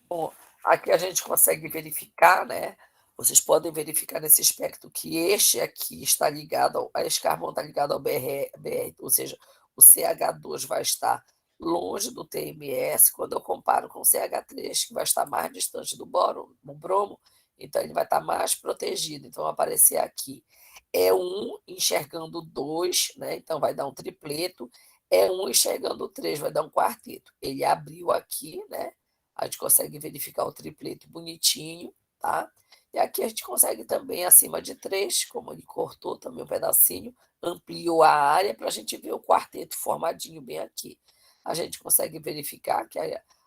A: Bom, aqui a gente consegue verificar, né? Vocês podem verificar nesse espectro que este aqui está ligado, esse carbono está ligado ao BR, ou seja, o CH2 vai estar longe do TMS, quando eu comparo com o CH3, que vai estar mais distante do bromo, então ele vai estar mais protegido. Então, vai aparecer aqui é um enxergando dois, né? Então vai dar um tripleto, é um enxergando três, vai dar um quarteto. Ele abriu aqui, né? A gente consegue verificar o tripleto bonitinho, tá? E aqui a gente consegue também, acima de 3, como ele cortou também um pedacinho, ampliou a área para a gente ver o quarteto formadinho bem aqui. A gente consegue verificar que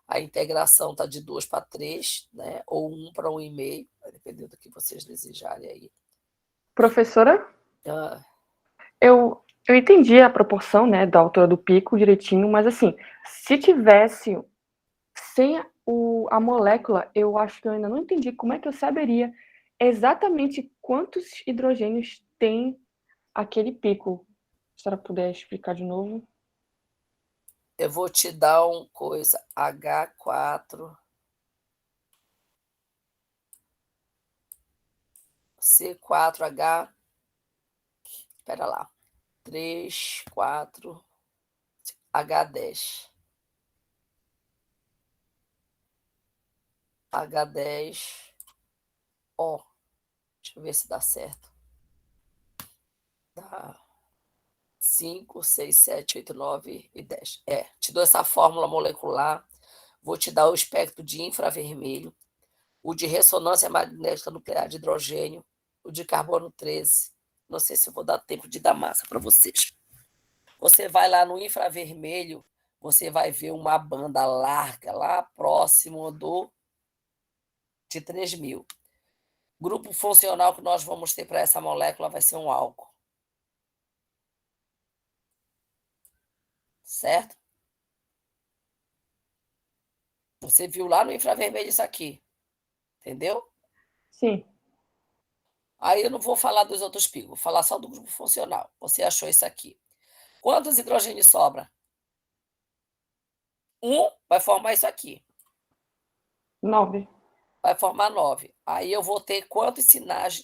A: a integração está de 2 para 3, né? Ou 1 para 1,5, vai depender do que vocês desejarem aí.
C: Professora,
A: Ah,
C: eu entendi a proporção, né, da altura do pico direitinho, mas assim, se tivesse sem a molécula, eu acho que eu ainda não entendi como é que eu saberia exatamente quantos hidrogênios tem aquele pico. Se a senhora puder explicar de novo.
A: eu vou te dar uma coisa, H4, C4H, espera lá, 3, 4, H10. H10, ó, deixa eu ver se dá certo. Dá 5, 6, 7, 8, 9 e 10. Te dou essa fórmula molecular, vou te dar o espectro de infravermelho, o de ressonância magnética nuclear de hidrogênio, o de carbono 13. Não sei se eu vou dar tempo de dar massa para vocês. Você vai lá no infravermelho, você vai ver uma banda larga lá próximo de 3.000. Grupo funcional que nós vamos ter para essa molécula vai ser um álcool. Certo? Você viu lá no infravermelho isso aqui. Entendeu?
C: Sim.
A: Aí eu não vou falar dos outros picos, vou falar só do grupo funcional. Você achou isso aqui. Quantos hidrogênios sobra? Um vai formar isso aqui.
C: 9.
A: Vai formar 9. Aí eu vou ter quantos sinais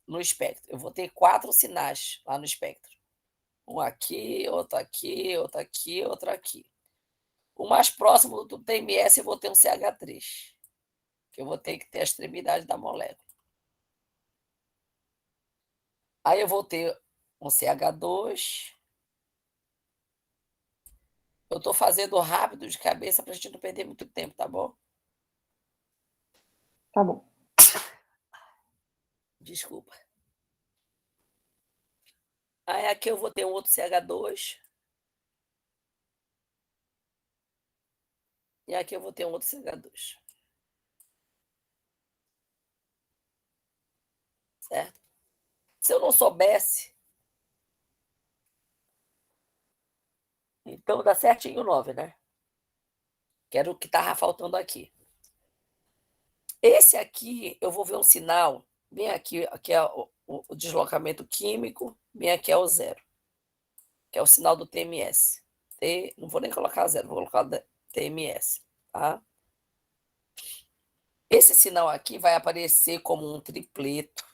A: no espectro? Eu vou ter 4 sinais lá no espectro. Um aqui, outro aqui, outro aqui, outro aqui. O mais próximo do TMS eu vou ter um CH3, que eu vou ter que ter a extremidade da molécula. Aí eu vou ter um CH2. Eu estou fazendo rápido de cabeça para a gente não perder muito tempo, tá bom?
C: Tá bom.
A: Desculpa. Aí aqui eu vou ter um outro CH2. E aqui eu vou ter um outro CH2. Certo? Se eu não soubesse, então dá certinho 9, né? Que era o que estava faltando aqui. Esse aqui, eu vou ver um sinal, bem aqui, aqui é o deslocamento químico, bem aqui é o zero, que é o sinal do TMS. Não vou nem colocar zero, vou colocar TMS, tá? Esse sinal aqui vai aparecer como um tripleto,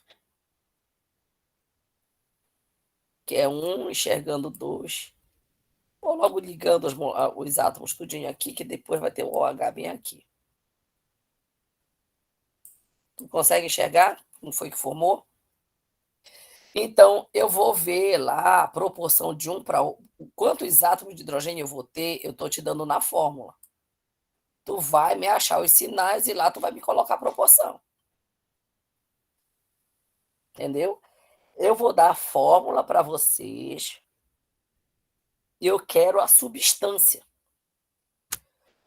A: que é um enxergando dois, ou logo ligando os átomos tudinho aqui, que depois vai ter o OH bem aqui. Tu consegue enxergar como foi que formou? Então, eu vou ver lá a proporção de um para quantos átomos de hidrogênio eu vou ter, eu estou te dando na fórmula. Tu vai me achar os sinais e lá tu vai me colocar a proporção. Entendeu? Eu vou dar a fórmula para vocês. Eu quero a substância.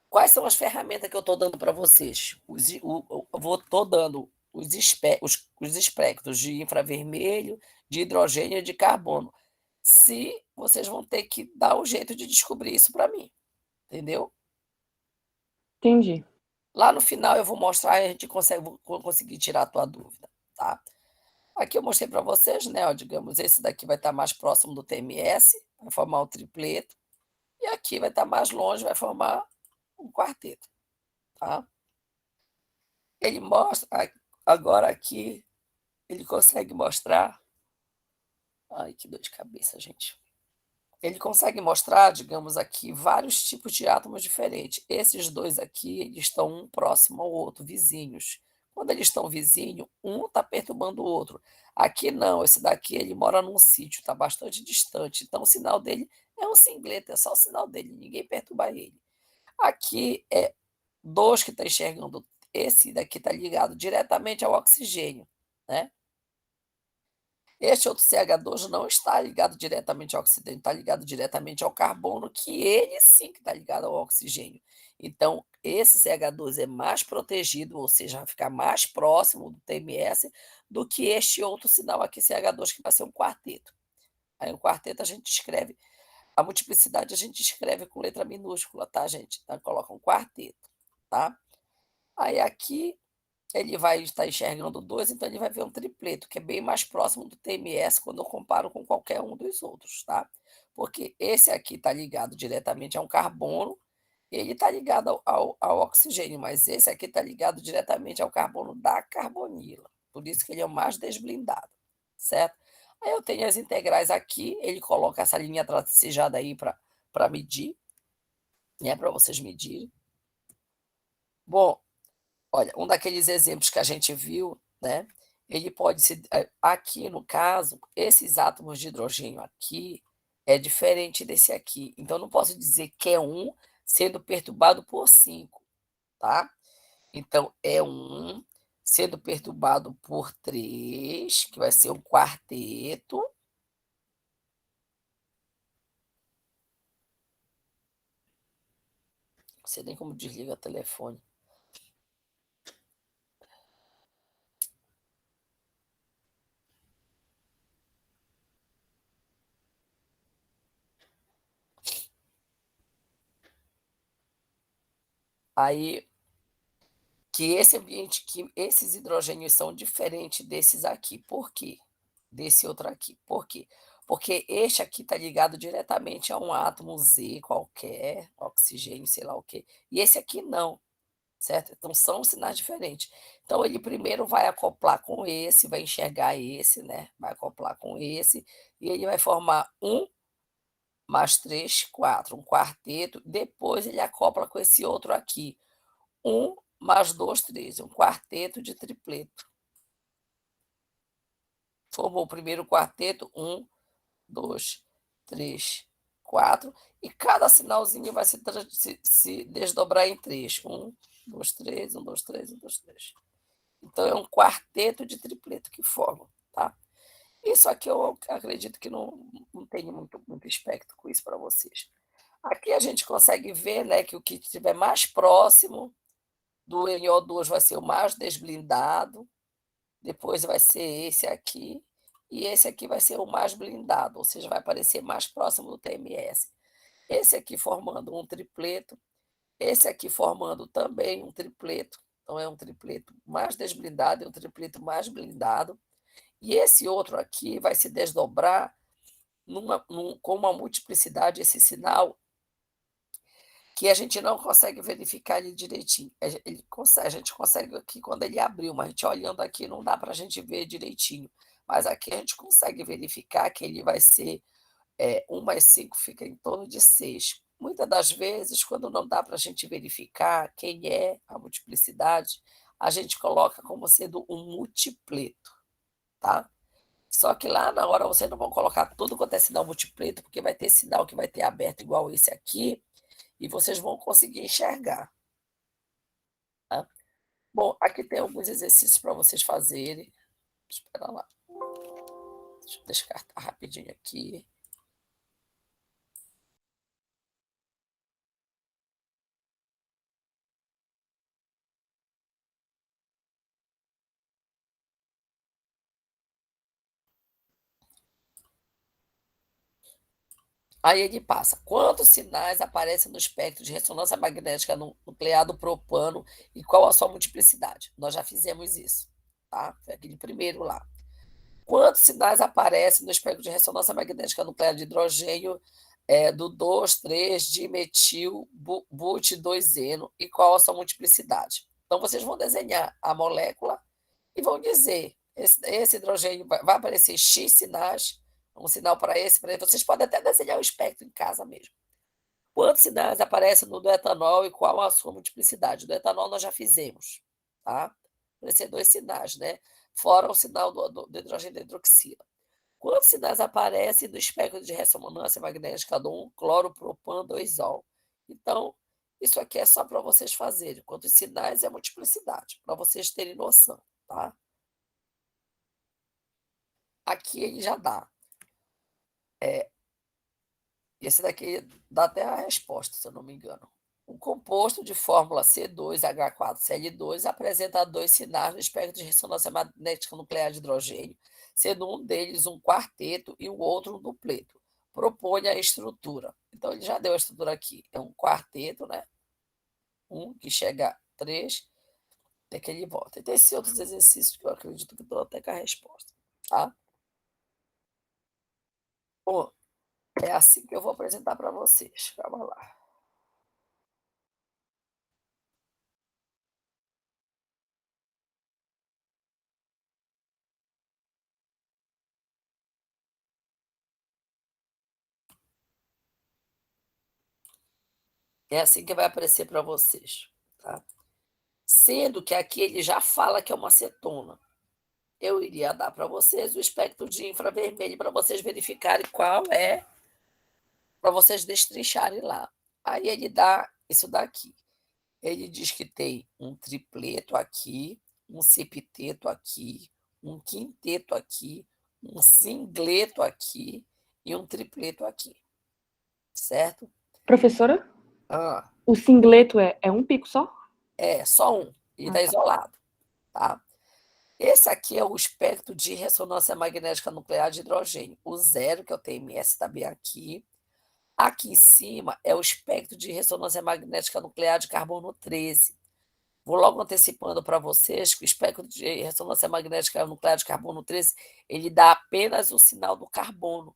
A: Quais são as ferramentas que eu estou dando para vocês? Estou dando os espectros de infravermelho, de hidrogênio e de carbono. Se vocês vão ter que dar um jeito de descobrir isso para mim, entendeu?
C: Entendi.
A: Lá no final eu vou mostrar e a gente conseguir tirar a tua dúvida, tá? Aqui eu mostrei para vocês, né? Ó, digamos, esse daqui vai estar mais próximo do TMS, vai formar um tripleto, e aqui vai estar mais longe, vai formar um quarteto, tá? Ele mostra, agora aqui, ele consegue mostrar. Ai, que dor de cabeça, gente. Ele consegue mostrar, digamos aqui, vários tipos de átomos diferentes. Esses dois aqui, eles estão um próximo ao outro, vizinhos. Quando eles estão vizinhos, um está perturbando o outro. Aqui não, esse daqui ele mora num sítio, está bastante distante. Então o sinal dele é um singleto, é só o sinal dele, ninguém perturba ele. Aqui é dois que está enxergando. Esse daqui está ligado diretamente ao oxigênio, né? Este outro CH2 não está ligado diretamente ao oxigênio, está ligado diretamente ao carbono, que ele sim que está ligado ao oxigênio. Então, esse CH2 é mais protegido, ou seja, vai ficar mais próximo do TMS do que este outro sinal aqui, CH2, que vai ser um quarteto. Aí, o quarteto a gente escreve, a multiplicidade a gente escreve com letra minúscula, tá, gente? Então, coloca um quarteto, tá? Aí, aqui, ele vai estar enxergando dois, então ele vai ver um tripleto, que é bem mais próximo do TMS quando eu comparo com qualquer um dos outros, tá? Porque esse aqui está ligado diretamente a um carbono, ele está ligado ao oxigênio, mas esse aqui está ligado diretamente ao carbono da carbonila. Por isso que ele é o mais desblindado, certo? Aí eu tenho as integrais aqui, ele coloca essa linha tracejada aí para medir, né? Para vocês medirem. Bom, olha, um daqueles exemplos que a gente viu, né? Ele pode ser, aqui no caso, esses átomos de hidrogênio aqui é diferente desse aqui. Então, não posso dizer que é um sendo perturbado por 5, tá? Então, é um sendo perturbado por 3, que vai ser um quarteto. Não sei nem como desliga o telefone. Aí, que esse ambiente, que esses hidrogênios são diferentes desses aqui. Por quê? Desse outro aqui. Por quê? Porque este aqui está ligado diretamente a um átomo Z qualquer, oxigênio, sei lá o quê. E esse aqui não, certo? Então são sinais diferentes. Então ele primeiro vai acoplar com esse, vai enxergar esse, né? Vai acoplar com esse, e ele vai formar um mais três, quatro, um quarteto. Depois ele acopla com esse outro aqui. Um mais dois, três, um quarteto de tripleto. Formou o primeiro quarteto, um, dois, três, quatro, e cada sinalzinho vai se desdobrar em três. Um, dois, três, um, dois, três, um, dois, três. Então é um quarteto de tripleto que forma, tá? Isso aqui eu acredito que não tenho muito espectro com isso para vocês. Aqui a gente consegue ver, né, que o que estiver mais próximo do NO2 vai ser o mais desblindado, depois vai ser esse aqui, e esse aqui vai ser o mais blindado, ou seja, vai aparecer mais próximo do TMS. Esse aqui formando um tripleto, esse aqui formando também um tripleto, Então, é um tripleto mais desblindado e um tripleto mais blindado. E esse outro aqui vai se desdobrar com uma multiplicidade, esse sinal, que a gente não consegue verificar ele direitinho. A gente consegue aqui quando ele abriu, mas a gente olhando aqui não dá para a gente ver direitinho. Mas aqui a gente consegue verificar que ele vai ser 1 mais 5 fica em torno de 6. Muitas das vezes, quando não dá para a gente verificar quem é a multiplicidade, a gente coloca como sendo um multipleto, tá? Só que lá na hora você não vai colocar tudo quanto é sinal multipleto, porque vai ter sinal que vai ter aberto igual esse aqui, e vocês vão conseguir enxergar. Tá? Bom, aqui tem alguns exercícios para vocês fazerem. Espera lá. Deixa eu descartar rapidinho aqui. Aí ele passa. Quantos sinais aparecem no espectro de ressonância magnética nuclear do propano e qual a sua multiplicidade? Nós já fizemos isso, tá? Foi aquele primeiro lá. Quantos sinais aparecem no espectro de ressonância magnética nuclear de hidrogênio do 2,3 dimetil but2-eno e qual a sua multiplicidade? Então, vocês vão desenhar a molécula e vão dizer, esse hidrogênio vai aparecer X sinais, um sinal para esse, para esse. Vocês podem até desenhar o espectro em casa mesmo. Quantos sinais aparecem no do etanol e qual a sua multiplicidade? Do etanol nós já fizemos, tá? Aparecer 2 sinais, né? Fora o sinal do hidrogênio da hidroxila. Quantos sinais aparecem no espectro de ressonância magnética do 1 cloropropan 2-ol? Então, isso aqui é só para vocês fazerem. Quantos sinais é a multiplicidade, para vocês terem noção, tá? Aqui ele já dá. Esse daqui dá até a resposta, se eu não me engano. Um composto de fórmula C2H4Cl2 apresenta 2 sinais no espectro de ressonância magnética nuclear de hidrogênio, sendo um deles um quarteto e o outro um dupleto. Propõe a estrutura. Então, ele já deu a estrutura aqui. É um quarteto, né? Um que chega a 3, até que ele volta. E tem esses outros exercícios que eu acredito que dou até com a resposta. Tá? Bom, é assim que eu vou apresentar para vocês. Calma lá. É assim que vai aparecer para vocês. Tá? Sendo que aqui ele já fala que é uma acetona. Eu iria dar para vocês o espectro de infravermelho para vocês verificarem qual é, para vocês destrincharem lá. Aí ele dá isso daqui. Ele diz que tem um tripleto aqui, um septeto aqui, um quinteto aqui, um singleto aqui e um tripleto aqui. Certo?
C: Professora,
A: Ah,
C: o singleto é um pico só?
A: só um. E está
C: tá.
A: isolado. Tá? Esse aqui é o espectro de ressonância magnética nuclear de hidrogênio. O 0, que é o TMS, está bem aqui. Aqui em cima é o espectro de ressonância magnética nuclear de carbono 13. Vou logo antecipando para vocês que o espectro de ressonância magnética nuclear de carbono 13 ele dá apenas o sinal do carbono.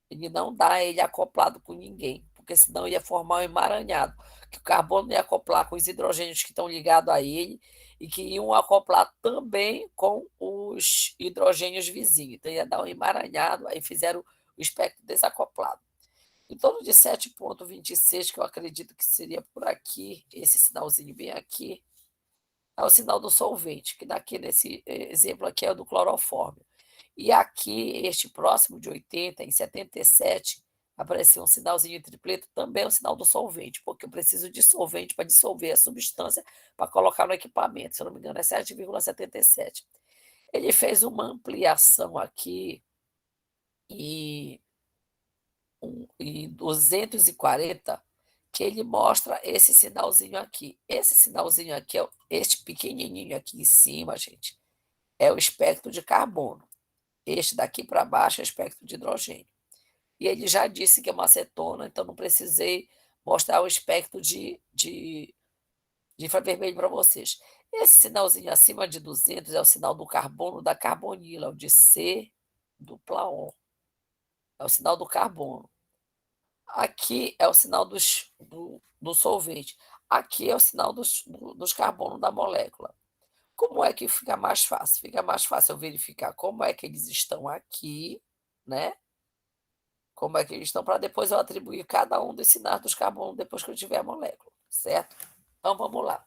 A: Ele não dá ele acoplado com ninguém, porque senão ia formar um emaranhado, que o carbono ia acoplar com os hidrogênios que estão ligados a ele e que iam acoplar também com os hidrogênios vizinhos. Então ia dar um emaranhado, aí fizeram o espectro desacoplado. Em torno de 7,26, que eu acredito que seria por aqui, esse sinalzinho bem aqui, é o sinal do solvente, que daqui nesse exemplo aqui é o do clorofórmio. E aqui, este próximo de 80, em 77, apareceu um sinalzinho tripleto, também é um sinal do solvente, porque eu preciso de solvente para dissolver a substância para colocar no equipamento. Se eu não me engano, é 7,77. Ele fez uma ampliação aqui em 240, que ele mostra esse sinalzinho aqui. Esse sinalzinho aqui, este pequenininho aqui em cima, gente, é o espectro de carbono. Este daqui para baixo é o espectro de hidrogênio. E ele já disse que é uma acetona, então não precisei mostrar o espectro de infravermelho para vocês. Esse sinalzinho acima de 200 é o sinal do carbono da carbonila, o de C dupla O. É o sinal do carbono. Aqui é o sinal do solvente. Aqui é o sinal dos carbonos da molécula. Como é que fica mais fácil? Fica mais fácil eu verificar como é que eles estão aqui, né? Como é que eles estão, para depois eu atribuir cada um dos sinais dos carbonos depois que eu tiver a molécula, certo? Então vamos lá.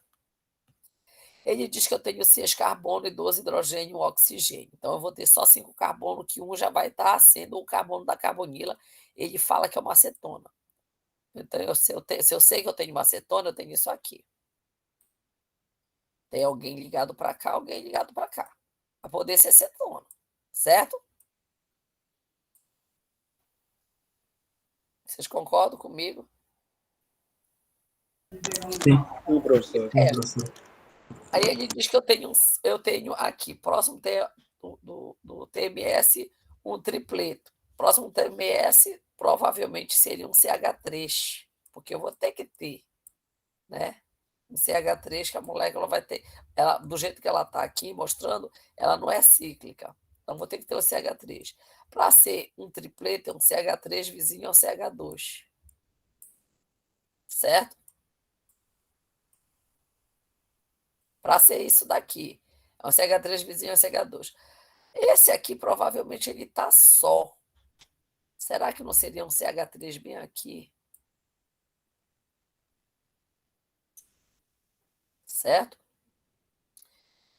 A: Ele diz que eu tenho 6 carbono e 12 hidrogênio e oxigênio. Então eu vou ter só 5 carbono, que um já vai estar sendo o carbono da carbonila. Ele fala que é uma acetona. Então, se eu sei que eu tenho uma acetona, eu tenho isso aqui. Tem alguém ligado para cá, alguém ligado para cá. Para poder ser acetona, certo? Vocês concordam comigo?
E: Sim, professor.
A: É. Aí ele diz que eu tenho aqui, próximo do TMS, um tripleto. Próximo TMS, provavelmente seria um CH3, porque eu vou ter que ter, né? Um CH3 que a molécula vai ter. Ela, do jeito que ela está aqui mostrando, ela não é cíclica. Então, vou ter que ter o CH3. Para ser um tripleto, é um CH3 vizinho ao CH2. Certo? Para ser isso daqui. É um CH3 vizinho ao CH2. Esse aqui, provavelmente, ele está só. Será que não seria um CH3 bem aqui? Certo?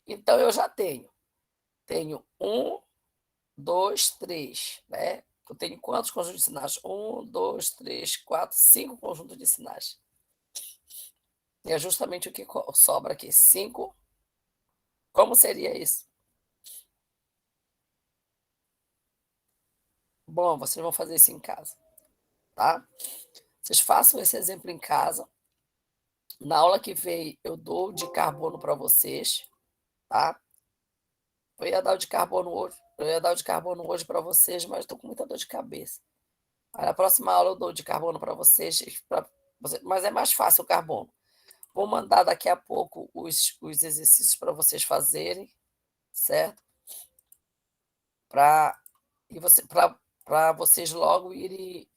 A: Então, eu já tenho. Tenho 1, 2, 3, né? Eu tenho quantos conjuntos de sinais? 1, 2, 3, 4, 5 conjuntos de sinais. E é justamente o que sobra aqui. 5. Como seria isso? Bom, vocês vão fazer isso em casa, tá? Vocês façam esse exemplo em casa. Na aula que vem, eu dou de carbono para vocês, tá? Eu ia dar o de carbono hoje para vocês, mas estou com muita dor de cabeça. Aí na próxima aula eu dou de carbono para vocês, mas é mais fácil o carbono. Vou mandar daqui a pouco os exercícios para vocês fazerem, certo? Para vocês logo irem